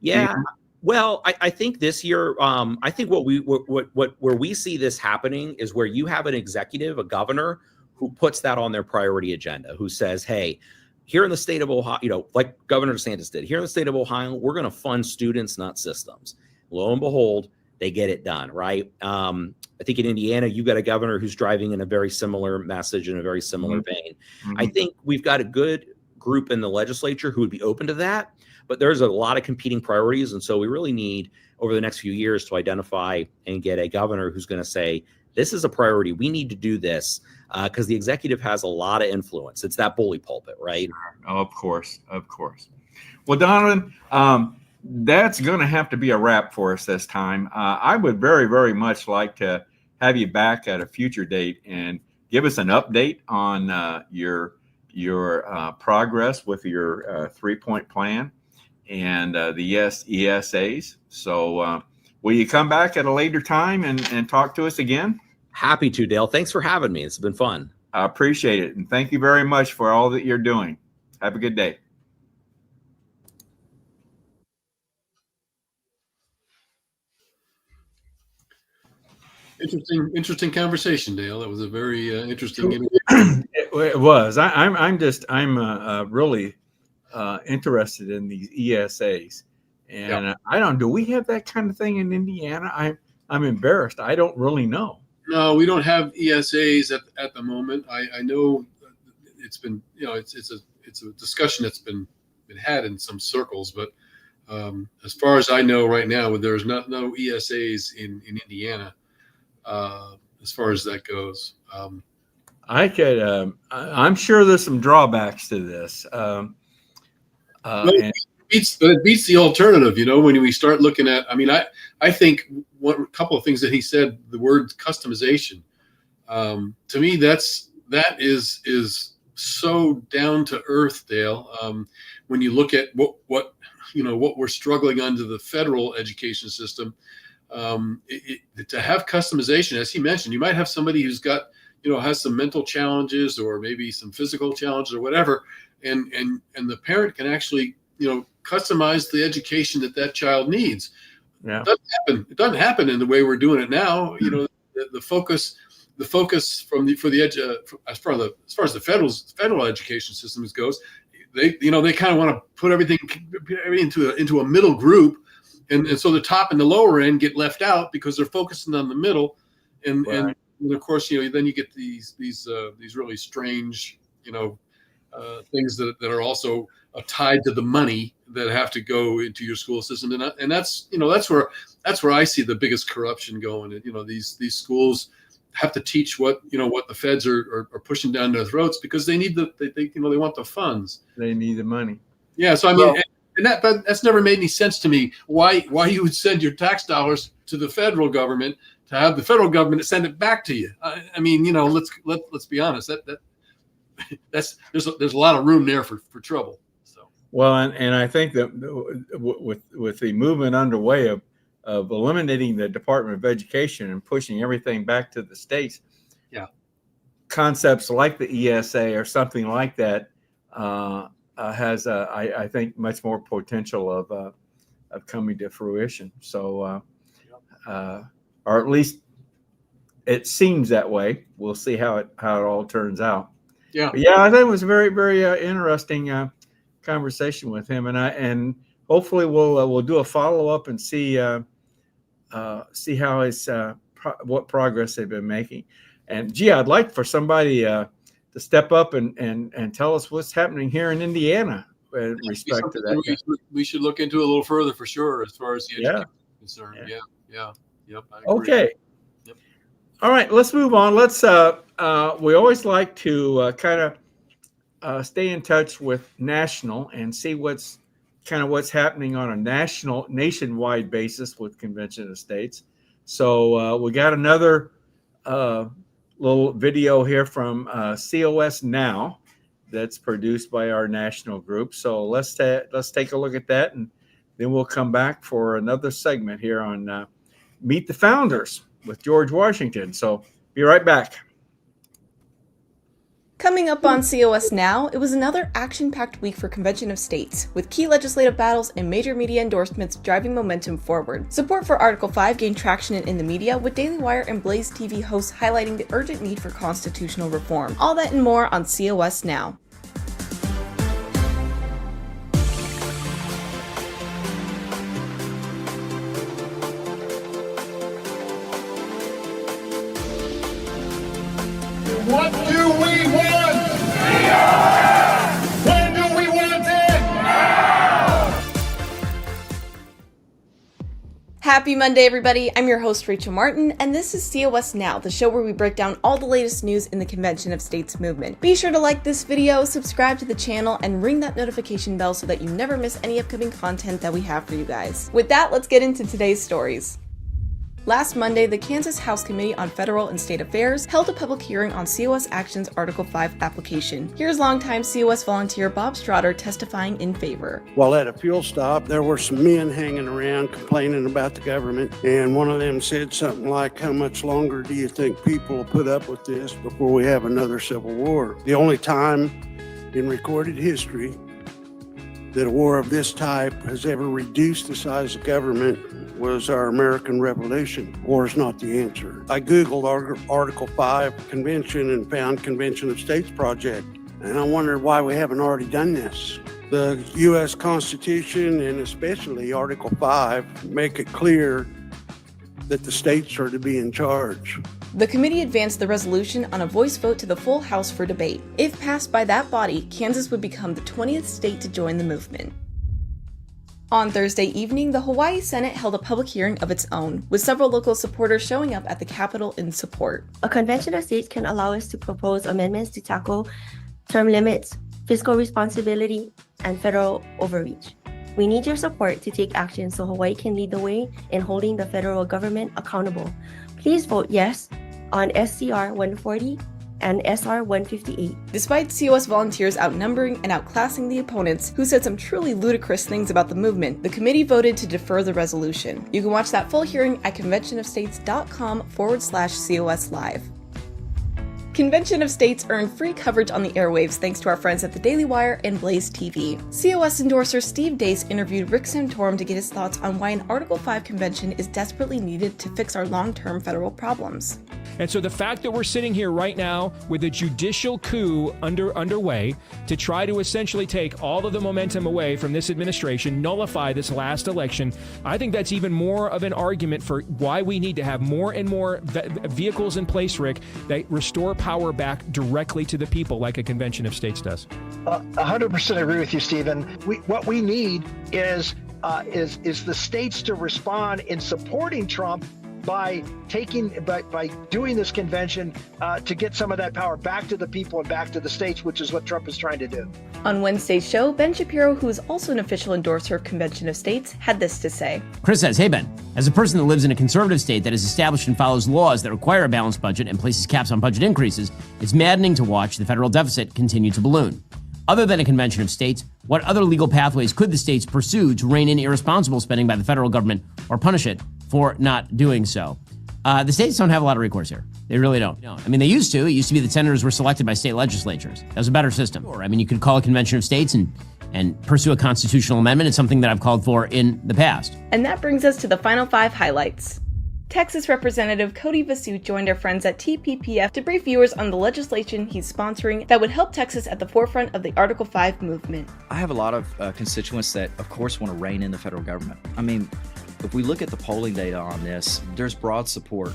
Yeah. Well, I think this year, I think where we see this happening is where you have an executive, a governor, who puts that on their priority agenda, who says, hey, here in the state of Ohio, like Governor DeSantis did, here in the state of Ohio, we're going to fund students, not systems. Lo and behold, they get it done, right? I think in Indiana, you've got a governor who's driving in a very similar message in a very similar vein. Mm-hmm. I think we've got a good group in the legislature who would be open to that, but there's a lot of competing priorities. And so we really need over the next few years to identify and get a governor who's going to say, this is a priority. We need to do this because the executive has a lot of influence. It's that bully pulpit, right? Oh, of course. Well, Donovan, that's going to have to be a wrap for us this time. I would very, very much like to have you back at a future date and give us an update on your progress with your 3-point plan and the ESAs. So will you come back at a later time and talk to us again? Happy to, Dale. Thanks for having me. It's been fun. I appreciate it. And thank you very much for all that you're doing. Have a good day. Interesting conversation, Dale. That was a very interesting interview. It was. I'm really interested in these ESAs, and do we have that kind of thing in Indiana? I'm embarrassed. I don't really know. No, we don't have ESAs at the moment. I know it's been, it's a discussion that's been had in some circles, but as far as I know right now, there's no ESAs in Indiana as far as that goes. I'm sure there's some drawbacks to this. It beats the alternative, when we start looking at, I think a couple of things that he said, the word customization, to me, that is so down to earth, Dale. When you look at what we're struggling under the federal education system, to have customization, as he mentioned, you might have somebody who's got, has some mental challenges or maybe some physical challenges or whatever. And the parent can actually, customize the education that child needs. Yeah. It doesn't happen in the way we're doing it now. The focus as far as the federal education system goes, they kind of want to put everything into a middle group, and so the top and the lower end get left out because they're focusing on the middle, and of course then you get these really strange things that are also tied to the money that have to go into your school system, and that's where I see the biggest corruption going. These schools have to teach what the feds are pushing down their throats because they need they want the funds. They need the money. Yeah, so but that's never made any sense to me. Why you would send your tax dollars to the federal government to have the federal government send it back to you? Let's be honest. There's a lot of room there for trouble. So well, and I think that with the movement underway of eliminating the Department of Education and pushing everything back to the states, concepts like the ESA or something like that has I think much more potential of coming to fruition. So or at least it seems that way. We'll see how it all turns out. Yeah. But I think it was a very, very interesting conversation with him, and hopefully we'll do a follow up and see how his what progress they've been making. And I'd like for somebody to step up and tell us what's happening here in Indiana in respect to that. We should look into it a little further for sure as far as the education is concerned. Yeah. Yep. I agree. Okay. Yep. All right, let's move on. Let's we always like to kind of stay in touch with national and see what's happening on a nationwide basis with Convention of States. So we got another little video here from COS Now that's produced by our national group. So let's take a look at that, and then we'll come back for another segment here on Meet the Founders with George Washington. So be right back. Coming up on COS Now, it was another action-packed week for Convention of States, with key legislative battles and major media endorsements driving momentum forward. Support for Article 5 gained traction in the media, with Daily Wire and Blaze TV hosts highlighting the urgent need for constitutional reform. All that and more on COS Now. What do we want? When do we want it? Happy Monday, everybody. I'm your host, Rachel Martin, and this is COS Now, the show where we break down all the latest news in the Convention of States movement. Be sure to like this video, subscribe to the channel, and ring that notification bell so that you never miss any upcoming content that we have for you guys. With that, let's get into today's stories. Last Monday, the Kansas House Committee on Federal and State Affairs held a public hearing on COS Action's Article 5 application. Here's longtime COS volunteer Bob Strader testifying in favor. While at a fuel stop, there were some men hanging around complaining about the government, and one of them said something like, "How much longer do you think people will put up with this before we have another civil war?" The only time in recorded history that a war of this type has ever reduced the size of government was our American Revolution. War is not the answer. I Googled Article 5 Convention and found Convention of States Project, and I wondered why we haven't already done this. The U.S. Constitution, and especially Article 5, make it clear that the states are to be in charge. The committee advanced the resolution on a voice vote to the full House for debate. If passed by that body, Kansas would become the 20th state to join the movement. On Thursday evening, the Hawaii Senate held a public hearing of its own, with several local supporters showing up at the Capitol in support. A convention of states can allow us to propose amendments to tackle term limits, fiscal responsibility, and federal overreach. We need your support to take action so Hawaii can lead the way in holding the federal government accountable. Please vote yes on SCR 140 and SR 158. Despite COS volunteers outnumbering and outclassing the opponents, who said some truly ludicrous things about the movement, the committee voted to defer the resolution. You can watch that full hearing at conventionofstates.com/COS Live. Convention of States earned free coverage on the airwaves thanks to our friends at the Daily Wire and Blaze TV. COS endorser Steve Deace interviewed Rick Santorum to get his thoughts on why an Article 5 convention is desperately needed to fix our long-term federal problems. And so the fact that we're sitting here right now with a judicial coup underway to try to essentially take all of the momentum away from this administration, nullify this last election, I think that's even more of an argument for why we need to have more and more vehicles in place, Rick, that restore power back directly to the people like a convention of states does. 100% agree with you, Stephen. What we need is the states to respond in supporting Trump by doing this convention to get some of that power back to the people and back to the states, which is what Trump is trying to do. On Wednesday's show, Ben Shapiro, who is also an official endorser of Convention of States, had this to say. Chris says, "Hey Ben, as a person that lives in a conservative state that has established and follows laws that require a balanced budget and places caps on budget increases, it's maddening to watch the federal deficit continue to balloon. Other than a convention of states, what other legal pathways could the states pursue to rein in irresponsible spending by the federal government or punish it for not doing so?" The states don't have a lot of recourse here. They really don't. I mean, they used to. It used to be that senators were selected by state legislatures. That was a better system. I mean, you could call a convention of states and pursue a constitutional amendment. It's something that I've called for in the past. And that brings us to the final 5 highlights. Texas Representative Cody Vasut joined our friends at TPPF to brief viewers on the legislation he's sponsoring that would help Texas at the forefront of the Article 5 movement. I have a lot of constituents that, of course, want to rein in the federal government. I mean, if we look at the polling data on this, there's broad support,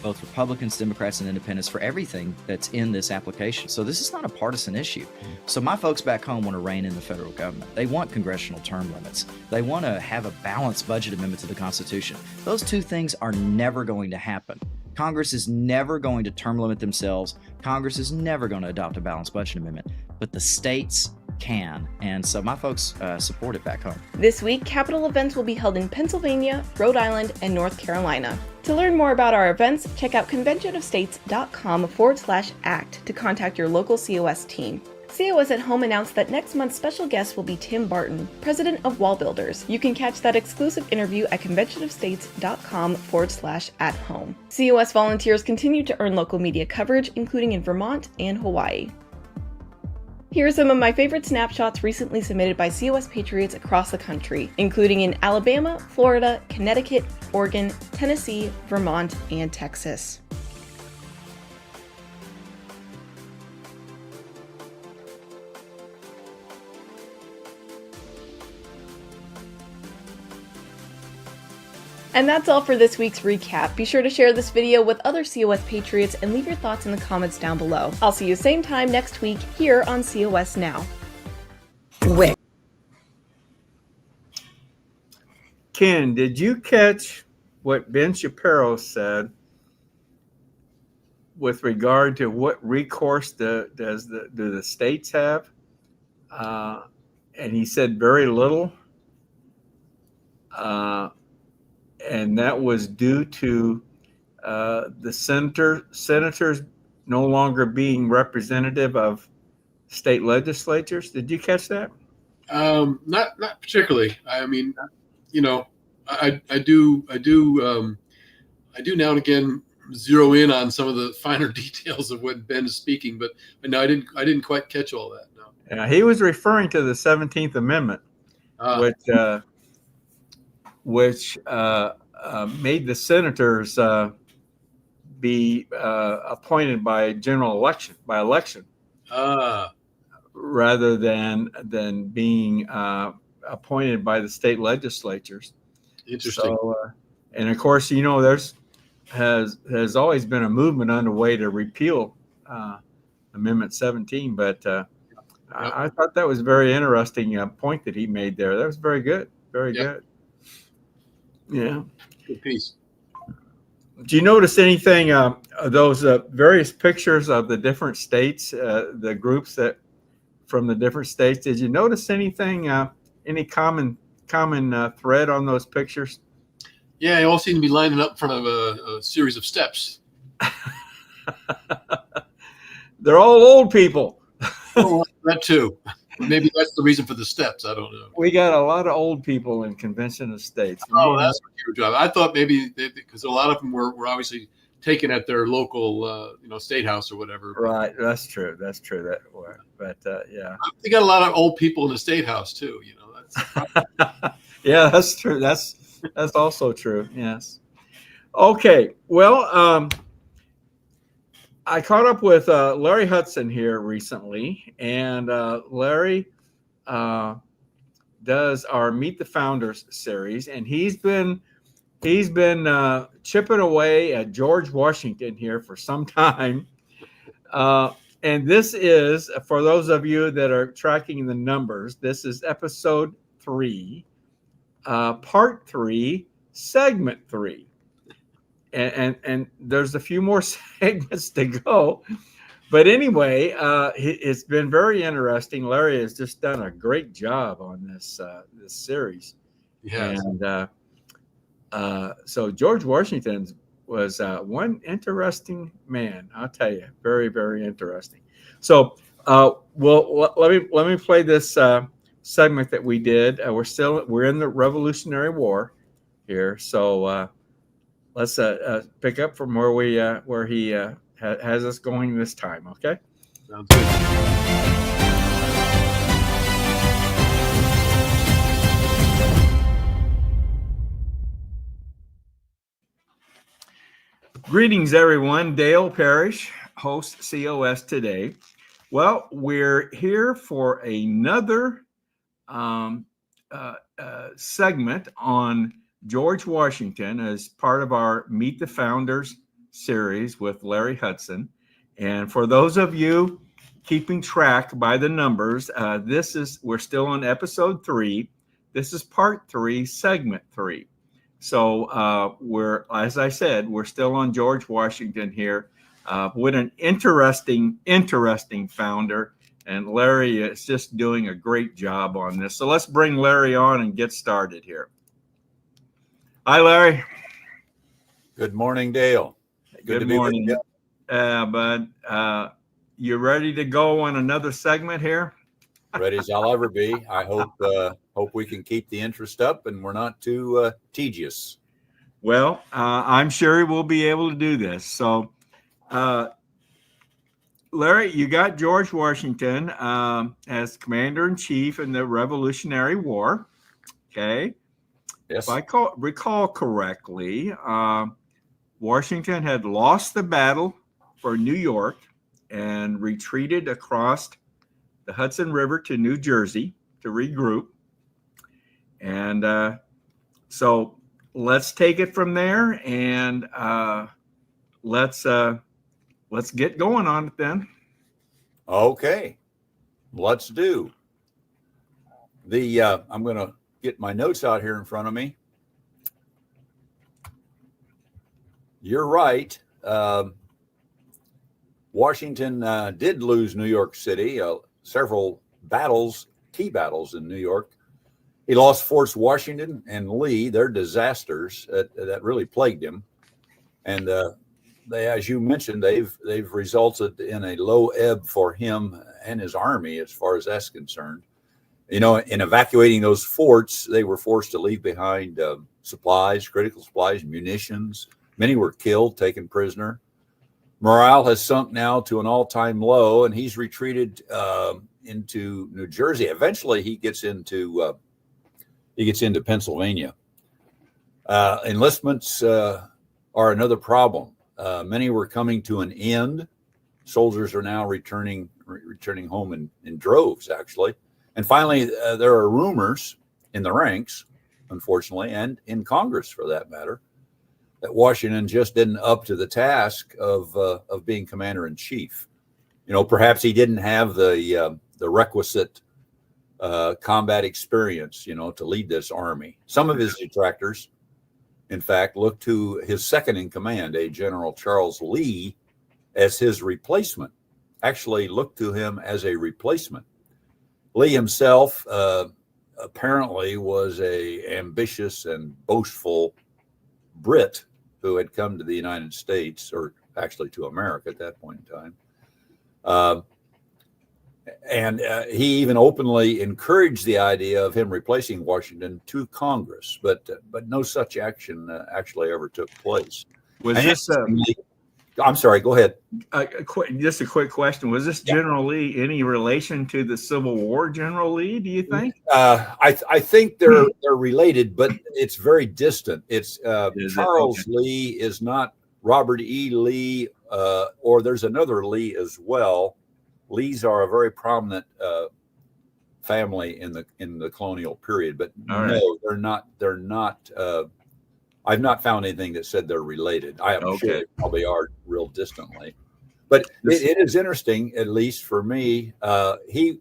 both Republicans, Democrats, and Independents, for everything that's in this application. So this is not a partisan issue. So my folks back home want to rein in the federal government. They want congressional term limits. They want to have a balanced budget amendment to the Constitution. Those two things are never going to happen. Congress is never going to term limit themselves. Congress is never going to adopt a balanced budget amendment, but the states can. And so my folks support it back home. This week, Capitol events will be held in Pennsylvania, Rhode Island, and North Carolina. To learn more about our events, check out conventionofstates.com/act to contact your local COS team. COS at Home announced that next month's special guest will be Tim Barton, president of Wall Builders. You can catch that exclusive interview at conventionofstates.com/at-home. COS volunteers continue to earn local media coverage, including in Vermont and Hawaii. Here are some of my favorite snapshots recently submitted by COS Patriots across the country, including in Alabama, Florida, Connecticut, Oregon, Tennessee, Vermont, and Texas. And that's all for this week's recap. Be sure to share this video with other COS Patriots and leave your thoughts in the comments down below. I'll see you same time next week here on COS Now. Ken, did you catch what Ben Shapiro said with regard to what recourse do the states have? And he said very little. And that was due to the senators no longer being representative of state legislatures. Did you catch that? Not particularly. I mean, I do now and again zero in on some of the finer details of what Ben is speaking, but no, I didn't quite catch all that. No. Yeah, he was referring to the 17th Amendment, which made the senators be appointed by general election, rather than being appointed by the state legislatures. Interesting. So, and of course, there's has always been a movement underway to repeal Amendment 17, but I thought that was a very interesting point that he made there. That was very good, very good. Yeah. Good piece. Do you notice anything, those various pictures of the different states, the groups that from the different states? Did you notice anything, any common thread on those pictures? Yeah, they all seem to be lining up in front of a series of steps. They're all old people. Oh, that too. Maybe that's the reason for the steps. I don't know. We got a lot of old people in Convention of States. Oh, that's what you were driving. I thought maybe because a lot of them were obviously taken at their local, state house or whatever. Right. That's true. But yeah. They got a lot of old people in the state house too. That's yeah, that's true. That's also true. Yes. Okay. Well, I caught up with Larry Hudson here recently, and Larry does our Meet the Founders series, and he's been chipping away at George Washington here for some time. And this is, for those of you that are tracking the numbers, this is episode 3, part 3, segment 3. And there's a few more segments to go. But anyway, it's been very interesting. Larry has just done a great job on this series. Yeah. And so George Washington was one interesting man. I'll tell you, very, very interesting. So, let me play this segment that we did. We're in the Revolutionary War here. So let's pick up from where he has us going this time. Okay. Sounds good. Greetings, everyone. Dale Parrish, host COS today. Well, we're here for another segment on George Washington as part of our Meet the Founders series with Larry Hudson. And for those of you keeping track by the numbers, we're still on episode 3. This is part 3, segment 3. So as I said, we're still on George Washington here with an interesting founder. And Larry is just doing a great job on this. So let's bring Larry on and get started here. Hi, Larry. Good morning, Dale. Good morning. Bud, you ready to go on another segment here? Ready as I'll ever be. I hope we can keep the interest up and we're not too tedious. Well, I'm sure we'll be able to do this. So, Larry, you got George Washington as commander-in-chief in the Revolutionary War. Okay. Yes. If I recall correctly, Washington had lost the battle for New York and retreated across the Hudson River to New Jersey to regroup. And so let's take it from there, and let's get going on it then. Okay, let's do. I'm going to get my notes out here in front of me. you're right. Washington did lose New York City, several battles, key battles in New York. He lost Forts Washington and Lee. They're disasters that really plagued him. And they, as you mentioned, they've resulted in a low ebb for him and his army as far as that's concerned. You know, in evacuating those forts, they were forced to leave behind supplies, critical supplies, munitions. Many were killed, taken prisoner. Morale has sunk now to an all-time low, and he's retreated into New Jersey. Eventually, he gets into Pennsylvania. Enlistments are another problem. Many were coming to an end. Soldiers are now returning home in droves, actually. And finally, there are rumors in the ranks, unfortunately, and in Congress, for that matter, that Washington just didn't up to the task of being commander in chief. You know, perhaps he didn't have the requisite combat experience, you know, to lead this army. Some of his detractors, in fact, look to his second in command, a General Charles Lee, as his replacement. Actually, looked to him as a replacement. Lee himself apparently was a ambitious and boastful Brit who had come to the United States, or actually to America at that point in time. And he even openly encouraged the idea of him replacing Washington to Congress, but no such action actually ever took place. Was this? I'm sorry. Go ahead. Just a quick question: was this General Lee any relation to the Civil War General Lee? Do you think? I think they're related, but it's very distant. It's Charles Lee is not Robert E. Lee, or there's another Lee as well. Lees are a very prominent family in the colonial period, but no, they're not. I've not found anything that said they're related. I am sure they probably are real distantly, but it is interesting, at least for me. He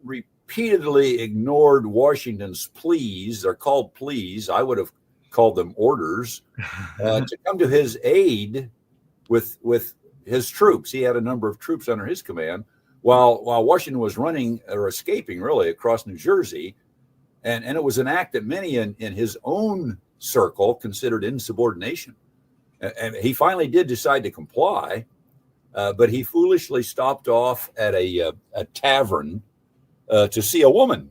repeatedly ignored Washington's pleas. They're called pleas. I would have called them orders to come to his aid with his troops. He had a number of troops under his command while Washington was running or escaping really across New Jersey. And it was an act that many in his own circle considered insubordination. And he finally did decide to comply, but he foolishly stopped off at a tavern to see a woman.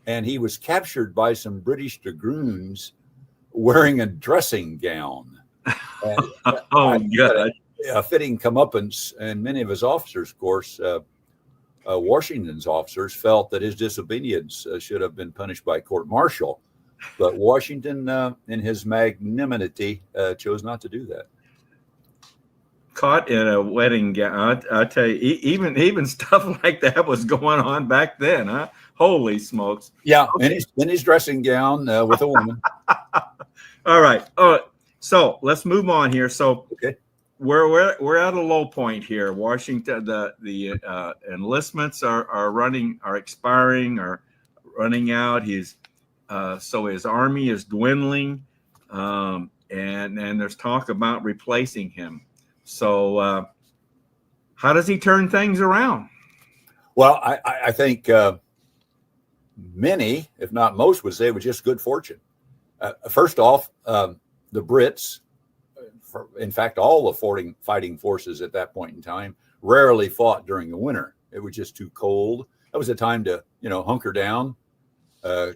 And he was captured by some British dragoons wearing a dressing gown. And, God. A fitting comeuppance, and many of his officers, of course, Washington's officers felt that his disobedience should have been punished by court-martial. But Washington, in his magnanimity, chose not to do that. Caught in a wedding gown, I tell you, even stuff like that was going on back then, huh? Holy smokes! Yeah, in his dressing gown with a woman. All right. So let's move on here. So we're at a low point here. Washington, the enlistments are expiring, are running out. So his army is dwindling, and there's talk about replacing him. So how does he turn things around? Well, I think many, if not most, would say it was just good fortune. First off, the Brits, in fact, all the fighting forces at that point in time, rarely fought during the winter. It was just too cold. That was a time to, hunker down,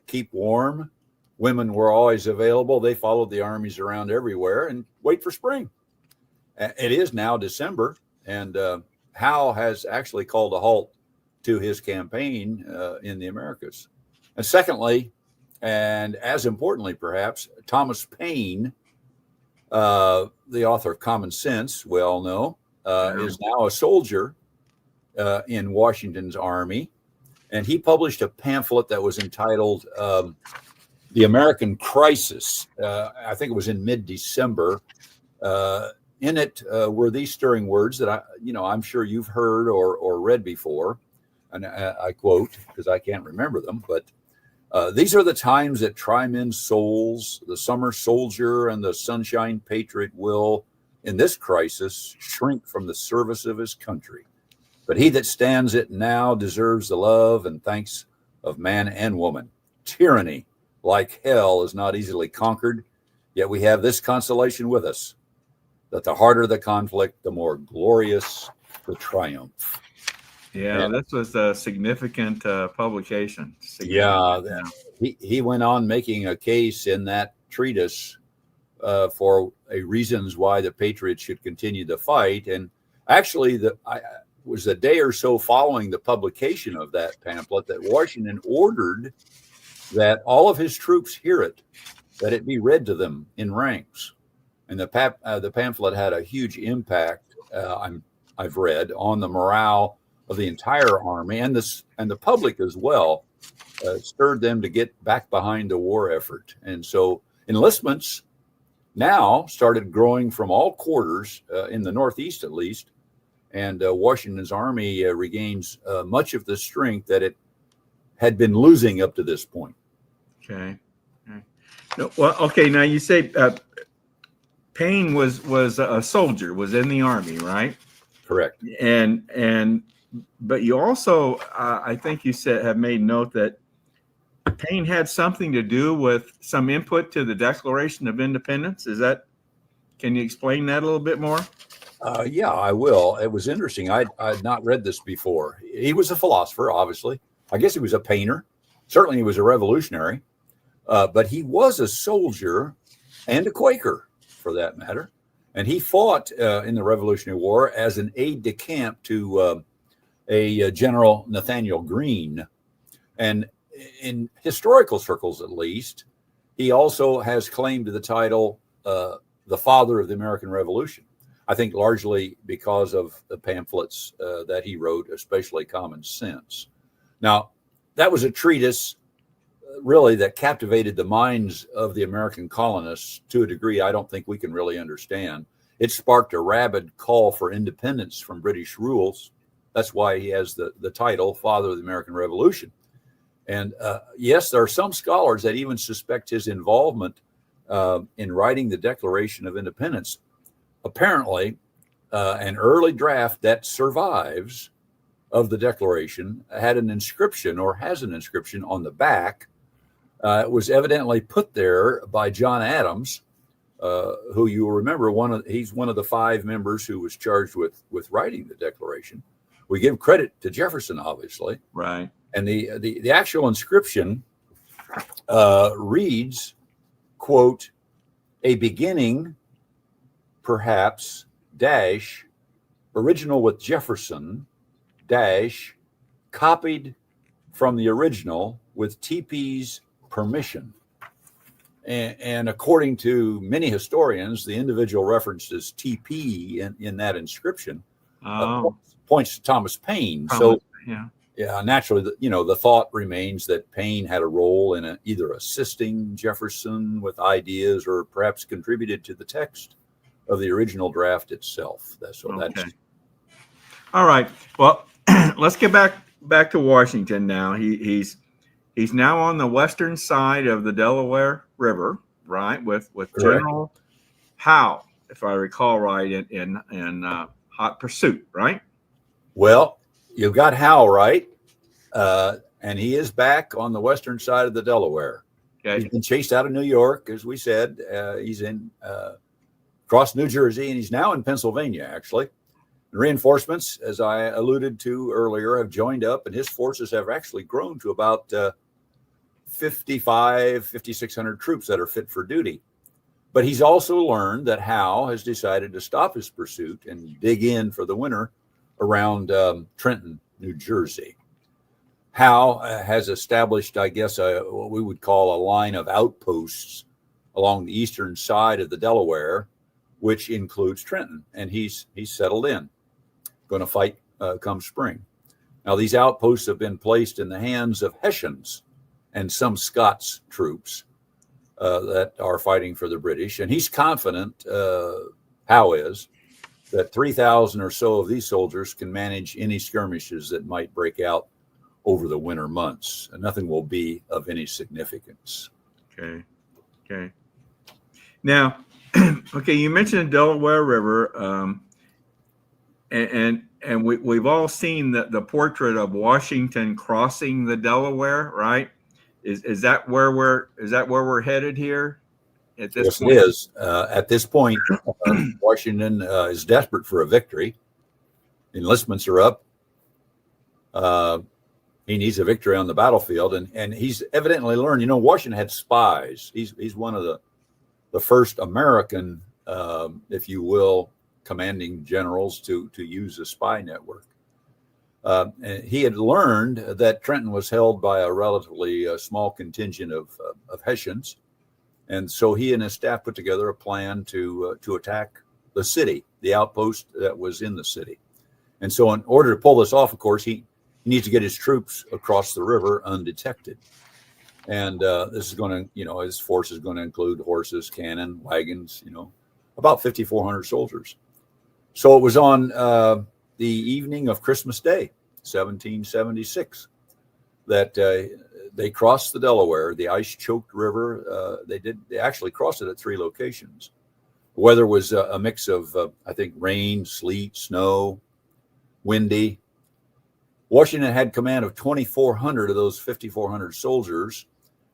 keep warm. Women were always available. They followed the armies around everywhere and wait for spring. It is now December, and Howe has actually called a halt to his campaign in the Americas. And secondly, and as importantly, perhaps, Thomas Paine, the author of Common Sense, we all know, is now a soldier in Washington's army. And he published a pamphlet that was entitled The American Crisis. I think it was in mid-December. In it were these stirring words that I'm sure you've heard or read before. And I quote, because I can't remember them, but These are the times that try men's souls. The summer soldier and the sunshine patriot will, in this crisis, shrink from the service of his country. But he that stands it now deserves the love and thanks of man and woman. Tyranny, like hell, is not easily conquered, yet we have this consolation with us, that the harder the conflict, the more glorious the triumph. Yeah, this was a significant publication. Yeah, he went on making a case in that treatise for reasons why the Patriots should continue to fight. And actually, was a day or so following the publication of that pamphlet that Washington ordered that all of his troops hear it, that it be read to them in ranks. And the pamphlet had a huge impact, I've read, on the morale of the entire army and the public as well. Stirred them to get back behind the war effort. And so enlistments now started growing from all quarters, in the Northeast at least, and Washington's army regains much of the strength that it had been losing up to this point. Okay. No, well, okay. Now you say Payne was a soldier, was in the army, right? Correct. But you also, I think you have made note that Payne had something to do with some input to the Declaration of Independence. Can you explain that a little bit more? Yeah, I will. It was interesting. I'd not read this before. He was a philosopher, obviously. I guess he was a painter. Certainly he was a revolutionary. But he was a soldier and a Quaker, for that matter. And he fought in the Revolutionary War as an aide-de-camp to a General Nathaniel Greene. And in historical circles, at least, he also has claimed the title the father of the American Revolution. I think largely because of the pamphlets that he wrote, especially Common Sense. Now, that was a treatise really that captivated the minds of the American colonists to a degree I don't think we can really understand. It sparked a rabid call for independence from British rules. That's why he has the title Father of the American Revolution. And yes, there are some scholars that even suspect his involvement in writing the Declaration of Independence. Apparently, an early draft that survives of the Declaration had an inscription, or has an inscription, on the back. It was evidently put there by John Adams, who you will remember, he's one of the 5 members who was charged with writing the Declaration. We give credit to Jefferson, obviously. Right. And the actual inscription reads, quote, "A beginning, perhaps, dash, original with Jefferson, dash, copied from the original with TP's permission." And according to many historians, the individual referenced as TP in that inscription points to Thomas Paine. Yeah, naturally, the thought remains that Paine had a role in either assisting Jefferson with ideas or perhaps contributed to the text of the original draft itself. That's all right. Well, let's get back to Washington now. He's now on the western side of the Delaware River, right, with General Howe, if I recall right, in hot pursuit, right? Well, you've got Howe right, and he is back on the western side of the Delaware. Okay. He's been chased out of New York, as we said. He's in across New Jersey, and he's now in Pennsylvania, actually. Reinforcements, as I alluded to earlier, have joined up, and his forces have actually grown to about 5,600 troops that are fit for duty. But he's also learned that Howe has decided to stop his pursuit and dig in for the winter around Trenton, New Jersey. Howe has established, I guess, what we would call a line of outposts along the eastern side of the Delaware, which includes Trenton, and he's settled in, going to fight come spring. Now, these outposts have been placed in the hands of Hessians and some Scots troops that are fighting for the British, and he's confident, Howe is, that 3,000 or so of these soldiers can manage any skirmishes that might break out over the winter months. And nothing will be of any significance. Okay. Now, okay, you mentioned the Delaware River, and we've all seen the portrait of Washington crossing the Delaware, right? Is that where we're headed here at this point? Yes, it is. At this point, Washington is desperate for a victory. Enlistments are up. He needs a victory on the battlefield, and he's evidently learned. Washington had spies. He's one of the first American, if you will, commanding generals to use a spy network. And he had learned that Trenton was held by a relatively small contingent of Hessians, and so he and his staff put together a plan to attack the city, the outpost that was in the city. And so, in order to pull this off, of course, he needs to get his troops across the river undetected. And this is going to, his force is going to include horses, cannon, wagons, about 5,400 soldiers. So it was on the evening of Christmas Day, 1776, that they crossed the Delaware, the ice-choked river. They actually crossed it at 3 locations. The weather was a mix of, I think, rain, sleet, snow, windy. Washington had command of 2,400 of those 5,400 soldiers,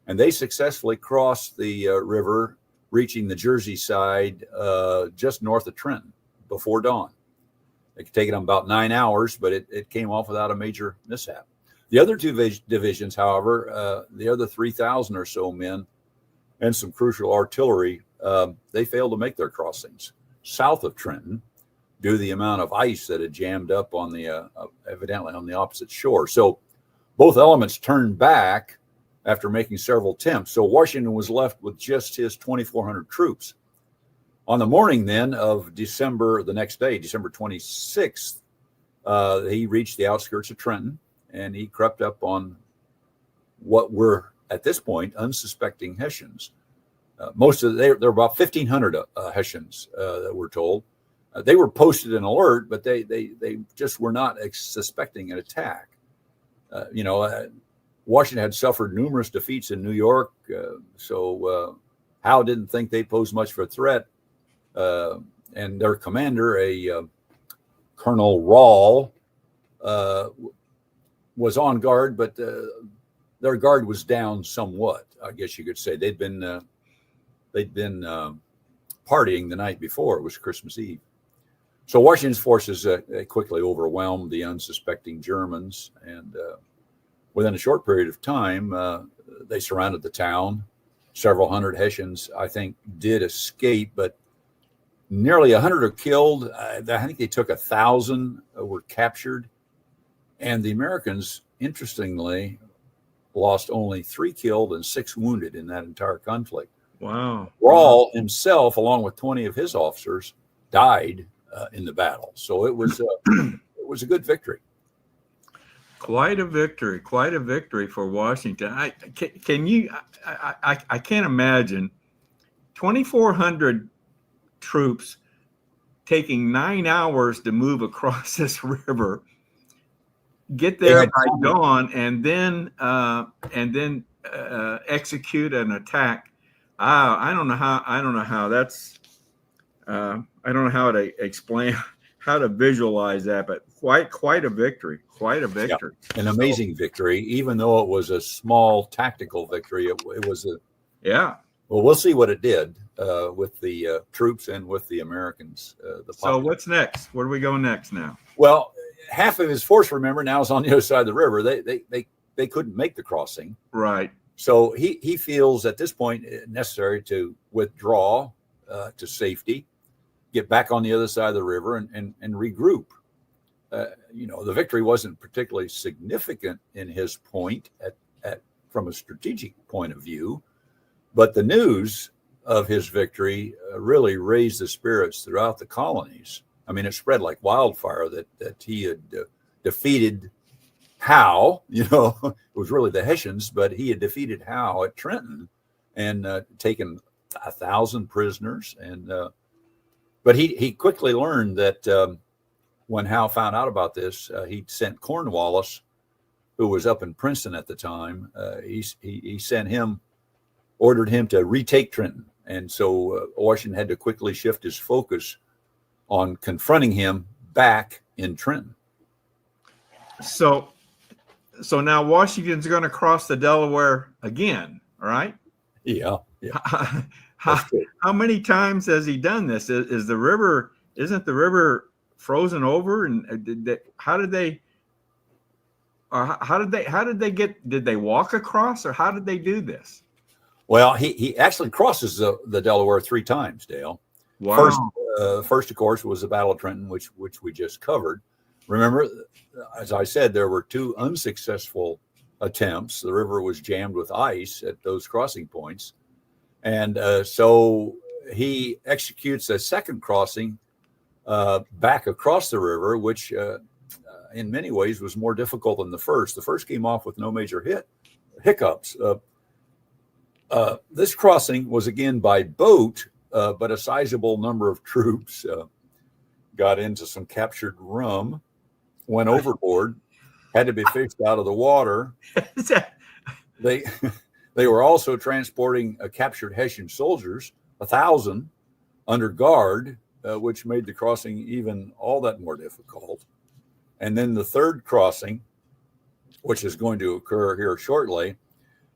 and they successfully crossed the river, reaching the Jersey side just north of Trenton before dawn. It could take them about 9 hours, but it came off without a major mishap. The other 2 divisions, however, the other 3,000 or so men and some crucial artillery, they failed to make their crossings south of Trenton due to the amount of ice that had jammed up on the evidently on the opposite shore. So both elements turned back after making several attempts. So Washington was left with just his 2,400 troops. On the morning then of the next day, December 26th, he reached the outskirts of Trenton, and he crept up on what were, at this point, unsuspecting Hessians. There were about 1,500 Hessians that were told. They were posted in alert, but they just were not suspecting an attack. Washington had suffered numerous defeats in New York, so Howe didn't think they posed much of a threat. And their commander, Colonel Rawl, was on guard, but their guard was down somewhat, I guess you could say. They'd been partying the night before. It was Christmas Eve. So Washington's forces quickly overwhelmed the unsuspecting Germans, and within a short period of time, they surrounded the town. Several hundred Hessians, I think, did escape, but nearly 100 are killed. I think they took 1,000 were captured, and the Americans, interestingly, lost only 3 killed and 6 wounded in that entire conflict. Wow. Rawl himself, along with 20 of his officers, died in the battle. So it was a good victory. Quite a victory for Washington. I can't imagine 2,400 troops taking 9 hours to move across this river, get there by dawn, and then execute an attack. I don't know how that's. I don't know how to explain, how to visualize that, but quite a victory. Yeah, an amazing victory, even though it was a small tactical victory. It was a. Yeah. Well, we'll see what it did with the troops and with the Americans. So what's next? Where do we go next now? Well, half of his force, remember, now is on the other side of the river. They couldn't make the crossing. Right. So he feels at this point necessary to withdraw to safety, get back on the other side of the river, and regroup. The victory wasn't particularly significant in his point from a strategic point of view, but the news of his victory really raised the spirits throughout the colonies. I mean, it spread like wildfire that he had defeated Howe. It was really the Hessians, but he had defeated Howe at Trenton and taken 1,000 prisoners. But he quickly learned that when Howe found out about this, he sent Cornwallis, who was up in Princeton at the time, he sent him, ordered him to retake Trenton. And so Washington had to quickly shift his focus on confronting him back in Trenton. So now Washington's going to cross the Delaware again, right? Yeah. How many times has he done this? Isn't the river frozen over? And did they walk across, or how did they do this? Well, he actually crosses the Delaware 3 times, Dale. Wow. First, of course, was the Battle of Trenton, which we just covered. Remember, as I said, there were 2 unsuccessful attempts. The river was jammed with ice at those crossing points. And so he executes a second crossing back across the river, which in many ways was more difficult than the first. The first came off with no major hiccups. This crossing was again by boat, but a sizable number of troops got into some captured rum, went overboard, had to be fished out of the water. They were also transporting captured Hessian soldiers, 1,000, under guard, which made the crossing even all that more difficult. And then the third crossing, which is going to occur here shortly,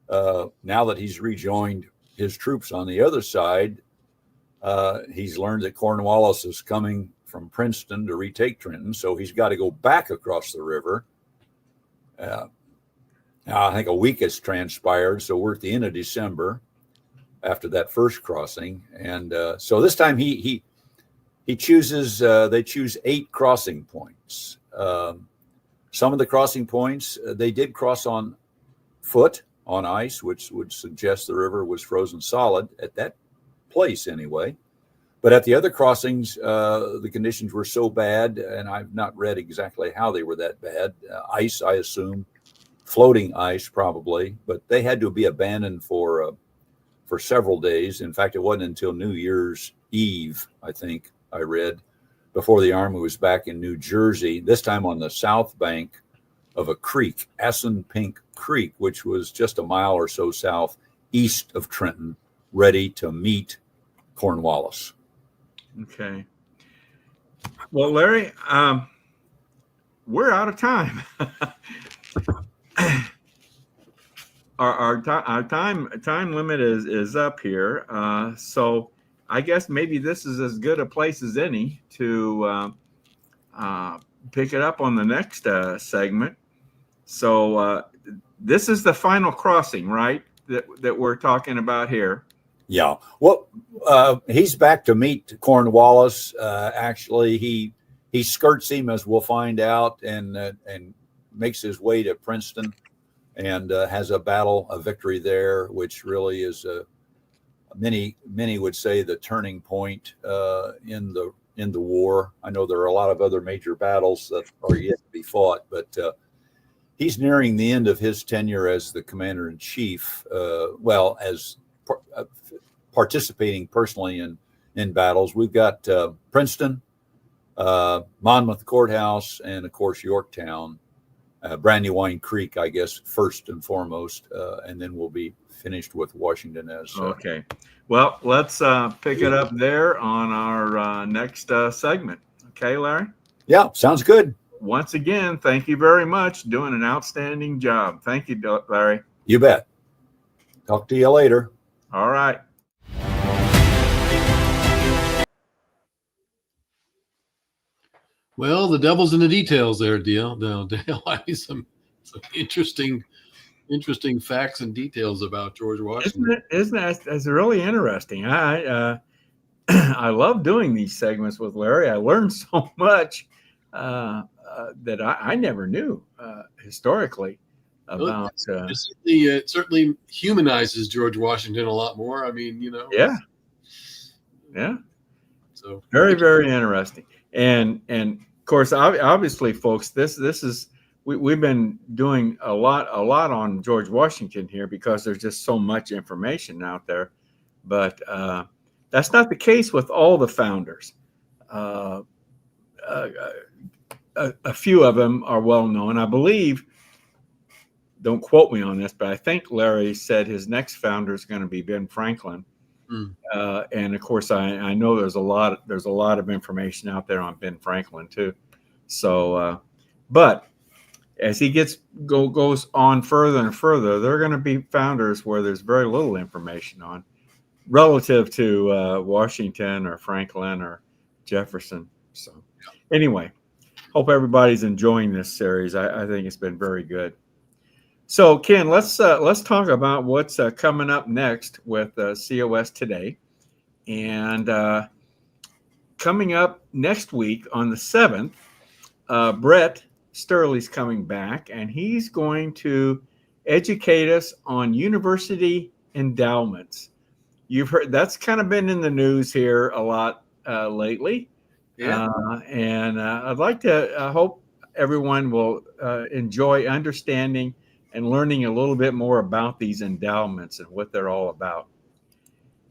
now that he's rejoined his troops on the other side, he's learned that Cornwallis is coming from Princeton to retake Trenton, so he's got to go back across the river. Now, I think a week has transpired, so we're at the end of December after that first crossing. And so this time he chooses, they choose 8 crossing points. Some of the crossing points, they did cross on foot on ice, which would suggest the river was frozen solid at that place anyway. But at the other crossings, the conditions were so bad, and I've not read exactly how they were that bad. Ice, I assume, floating ice probably, but they had to be abandoned for several days. In fact, it wasn't until New Year's Eve, I think I read, before the Army was back in New Jersey, this time on the south bank of a creek, Assunpink Creek, which was just a mile or so southeast of Trenton, ready to meet Cornwallis. Okay. Well, Larry, we're out of time. Our time limit is up here. So I guess maybe this is as good a place as any to pick it up on the next segment. So this is the final crossing, right? That we're talking about here. Yeah. Well, he's back to meet Cornwallis. Actually, he skirts him, as we'll find out, and makes his way to Princeton and has a victory there, which really is many would say the turning point in the war. I know there are a lot of other major battles that are yet to be fought, but he's nearing the end of his tenure as the commander in chief. As participating personally in battles. We've got Princeton, Monmouth Courthouse, and of course Yorktown, Brandywine Creek, I guess, first and foremost, and then we'll be finished with Washington as okay. Well, let's pick it up there on our next segment. Okay, Larry? Yeah, sounds good. Once again, thank you very much. Doing an outstanding job. Thank you, Larry. You bet. Talk to you later. All right. Well, the devil's in the details there, Dale. Some interesting facts and details about George Washington. Isn't that's really interesting? I love doing these segments with Larry. I learned so much that I never knew historically about. It certainly humanizes George Washington a lot more. I mean, Yeah. So very, very interesting. And of course, obviously, folks, this is we've been doing a lot on George Washington here because there's just so much information out there. But that's not the case with all the founders. A few of them are well known. I believe don't quote me on this, but I think Larry said his next founder is going to be Ben Franklin. And of course, I know there's a lot of information out there on Ben Franklin too. So, but as he goes on further and further, there are going to be founders where there's very little information on relative to Washington or Franklin or Jefferson. So, anyway, hope everybody's enjoying this series. I think it's been very good. So, Ken, let's talk about what's coming up next with COS today. And coming up next week on the 7th, Brett Sterley's coming back, and he's going to educate us on university endowments. You've heard that's kind of been in the news here a lot lately. Yeah. And I'd like to hope everyone will enjoy understanding and learning a little bit more about these endowments and what they're all about.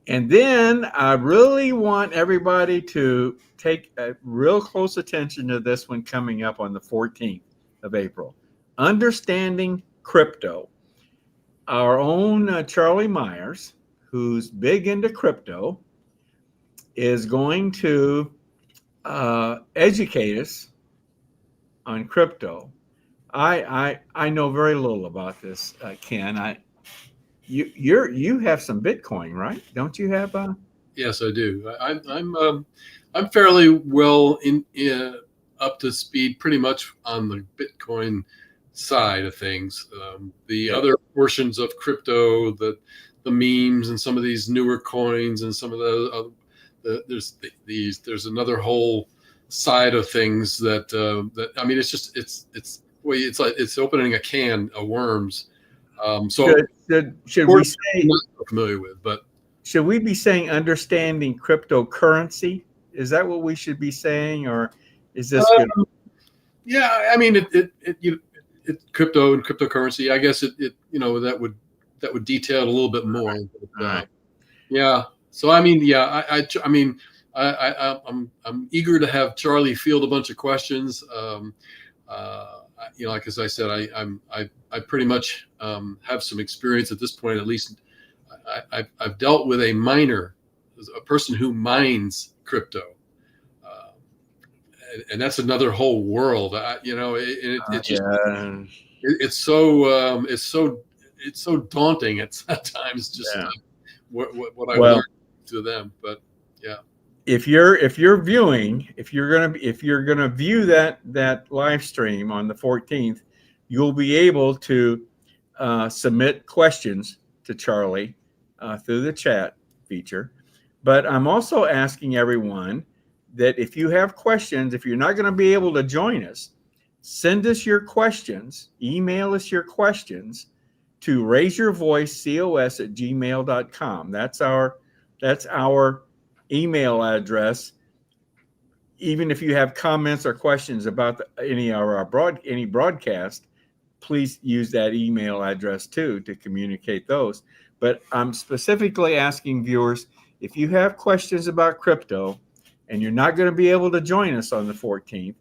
And then I really want everybody to take a real close attention to this one coming up on the 14th of April. Understanding Crypto. Our own Charlie Myers, who's big into crypto, is going to educate us on crypto. I know very little about this, Ken. You have some Bitcoin, right? Don't you have? Yes, I do. I'm fairly well up to speed, pretty much on the Bitcoin side of things. The other portions of crypto, the memes, and some of these newer coins, and some of there's another whole side of things that I mean, it's opening a can of worms. So should we say I'm not so familiar with, but should we be saying understanding cryptocurrency? Is that what we should be saying, or is this good? Yeah, I mean it crypto and cryptocurrency. I guess that would detail it a little bit more. But, yeah. So I mean, yeah, I'm eager to have Charlie field a bunch of questions. Like as I said, I pretty much have some experience at this point. At least I've dealt with a miner, a person who mines crypto, and that's another whole world. It's so daunting at times. Just what I learned to them, but yeah. If you're gonna view that live stream on the 14th, you'll be able to submit questions to Charlie through the chat feature. But I'm also asking everyone that if you have questions, if you're not going to be able to join us, send us your questions, email us your questions to raiseyourvoicecos@gmail.com. That's our email address. Even if you have comments or questions about any broadcast, please use that email address too to communicate those. But I'm specifically asking viewers, if you have questions about crypto and you're not going to be able to join us on the 14th,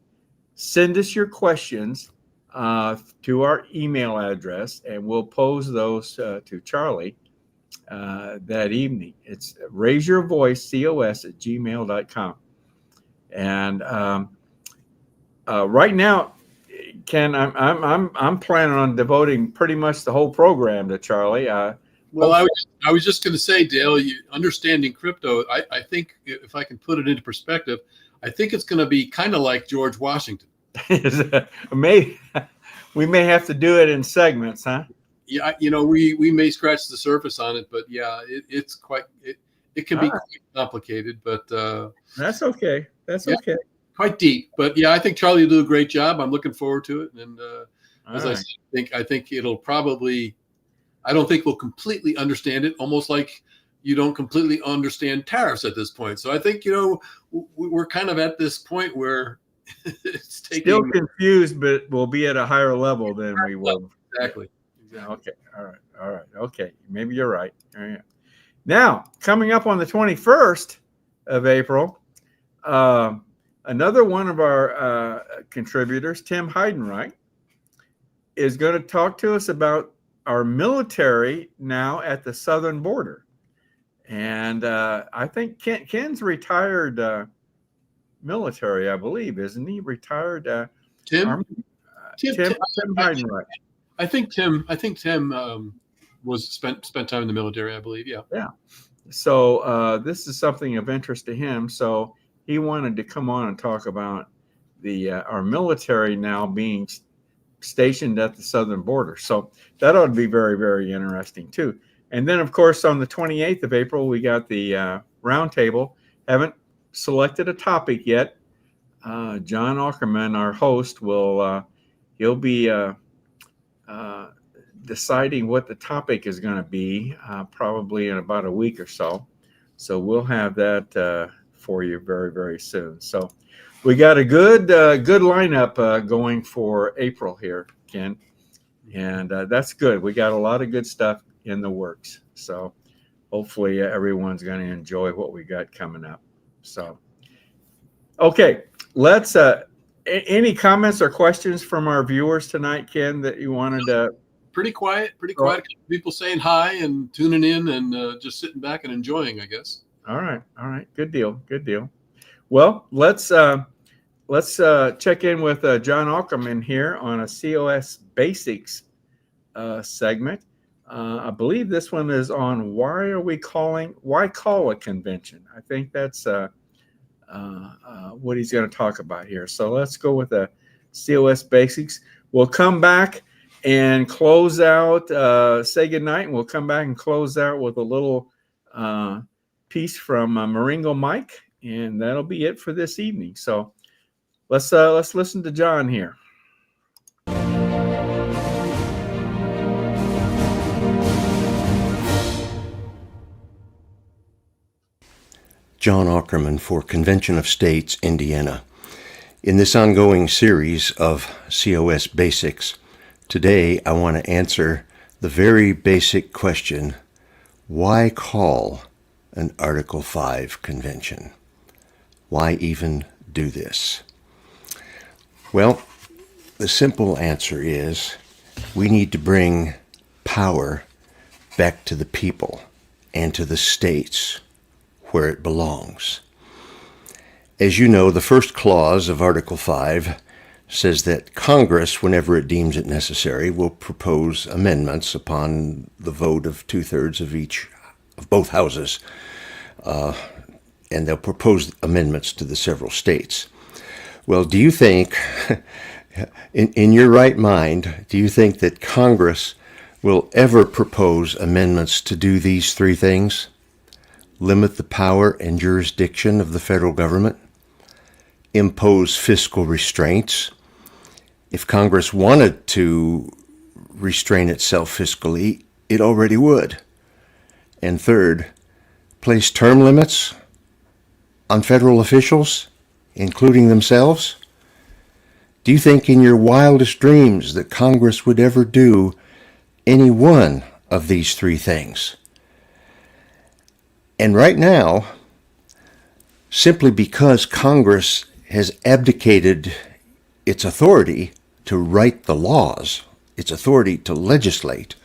send us your questions to our email address, and we'll pose those to Charlie that evening. It's raiseyourvoicecos@gmail.com. And right now, Ken, I'm planning on devoting pretty much the whole program to Charlie. Well, I was just going to say, Dale, understanding crypto, I think if I can put it into perspective, I think it's going to be kind of like George Washington. Maybe we may have to do it in segments, huh? Yeah, we may scratch the surface on it, but yeah, it can be quite complicated, but that's okay. That's okay. Quite deep, but yeah, I think Charlie will do a great job. I'm looking forward to it, and as I said, I think it'll probably. I don't think we'll completely understand it, almost like you don't completely understand tariffs at this point. So I think, we're kind of at this point where it's still confused, but we'll be at a higher level than we will. Exactly. Okay. All right. Okay. Maybe you're right. All right. Now, coming up on the 21st of April, another one of our contributors, Tim Heidenreich, is going to talk to us about our military now at the southern border. And I think Ken's retired military, I believe, isn't he? Retired Tim? Tim Heidenreich. I think Tim was spent time in the military, I believe. Yeah. Yeah. So this is something of interest to him. So he wanted to come on and talk about our military now being stationed at the southern border. So that ought to be very, very interesting too. And then, of course, on the 28th of April, we got the roundtable. Haven't selected a topic yet. John Ackerman, our host, he'll be deciding what the topic is going to be probably in about a week or so. So we'll have that for you very, very soon. So we got a good lineup going for April here, Ken, and that's good. We got a lot of good stuff in the works. So hopefully everyone's going to enjoy what we got coming up. So, okay, let's. Any comments or questions from our viewers tonight, Ken, that you wanted to? Pretty quiet. People saying hi and tuning in and just sitting back and enjoying, I guess. All right. Good deal. Well, let's check in with John Ackerman here on a COS Basics segment. I believe this one is on why call a convention. I think that's what he's going to talk about here. So let's go with the COS Basics. We'll come back and close out, say goodnight, and we'll come back and close out with a little piece from Maringo Mike, and that'll be it for this evening. So let's listen to John here. John Ackerman for Convention of States, Indiana. In this ongoing series of COS Basics, today I want to answer the very basic question, why call an Article 5 convention? Why even do this? Well, the simple answer is we need to bring power back to the people and to the states where it belongs. As you know, the first clause of Article 5 says that Congress, whenever it deems it necessary, will propose amendments upon the vote of 2/3 of both houses, and they'll propose amendments to the several states. Well, do you think, in your right mind, do you think that Congress will ever propose amendments to do these three things? Limit the power and jurisdiction of the federal government, impose fiscal restraints. If Congress wanted to restrain itself fiscally, it already would. And third, place term limits on federal officials, including themselves. Do you think in your wildest dreams that Congress would ever do any one of these three things? And right now, simply because Congress has abdicated its authority to write the laws, its authority to legislate,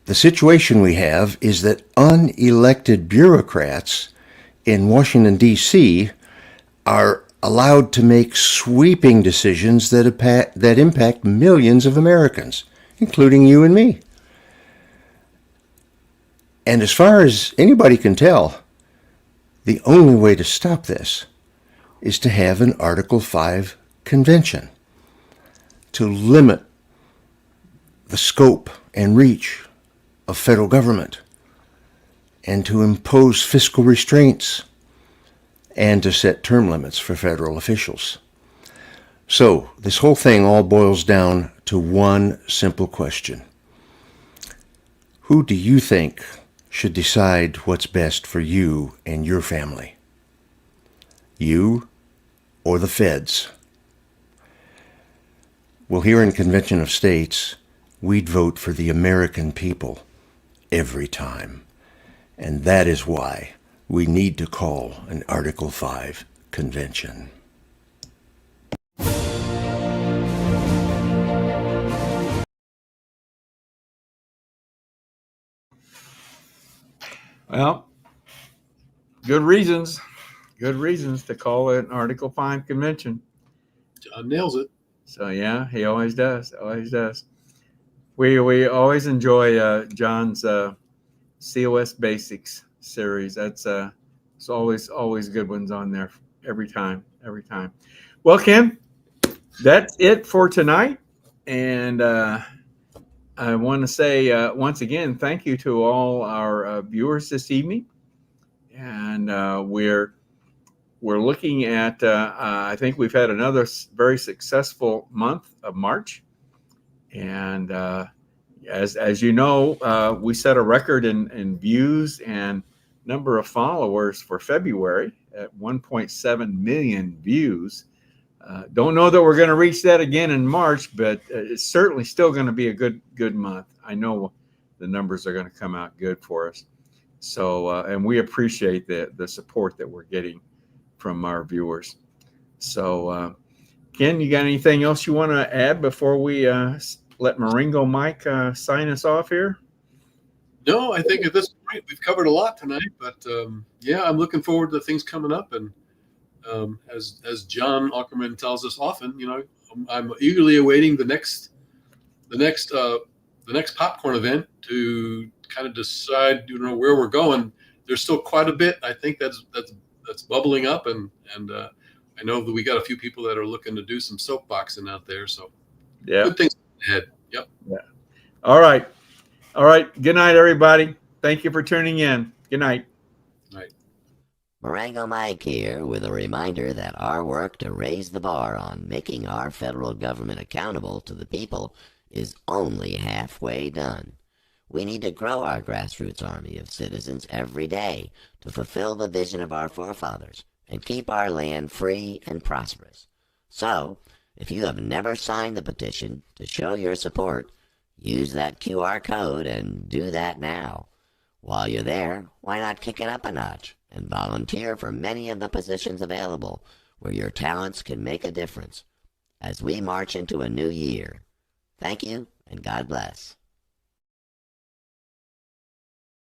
the situation we have is that unelected bureaucrats in Washington, D.C. are allowed to make sweeping decisions that impact millions of Americans, including you and me. And as far as anybody can tell, the only way to stop this is to have an Article 5 convention to limit the scope and reach of federal government and to impose fiscal restraints and to set term limits for federal officials. So this whole thing all boils down to one simple question. Who do you think should decide what's best for you and your family? You or the feds? Well, here in Convention of States, we'd vote for the American people every time. And that is why we need to call an Article 5 convention. Well, good reasons. Good reasons to call it an Article 5 convention. John nails it. So yeah, he always does. Always does. We always enjoy John's COS Basics series. That's it's always good ones on there every time. Well, Ken, that's it for tonight, and I want to say once again thank you to all our viewers this evening, and we're looking at I think we've had another very successful month of March, and as you know, we set a record in views and number of followers for February at 1.7 million views. Don't know that we're going to reach that again in March, but it's certainly still going to be a good month. I know the numbers are going to come out good for us. So, and we appreciate the support that we're getting from our viewers. So, Ken, you got anything else you want to add before we let Maringo Mike sign us off here? No, I think at this point we've covered a lot tonight, but yeah, I'm looking forward to things coming up. And as John Ackerman tells us often, you know, I'm eagerly awaiting the next popcorn event to kind of decide, you know, where we're going. There's still quite a bit. I think that's bubbling up, and I know that we got a few people that are looking to do some soapboxing out there. So yeah, good things ahead. Yep. Yeah. All right. Good night, everybody. Thank you for tuning in. Good night. Marengo Mike here with a reminder that our work to raise the bar on making our federal government accountable to the people is only halfway done. We need to grow our grassroots army of citizens every day to fulfill the vision of our forefathers and keep our land free and prosperous. So, if you have never signed the petition to show your support, use that QR code and do that now. While you're there, why not kick it up a notch and volunteer for many of the positions available where your talents can make a difference as we march into a new year. Thank you, and God bless.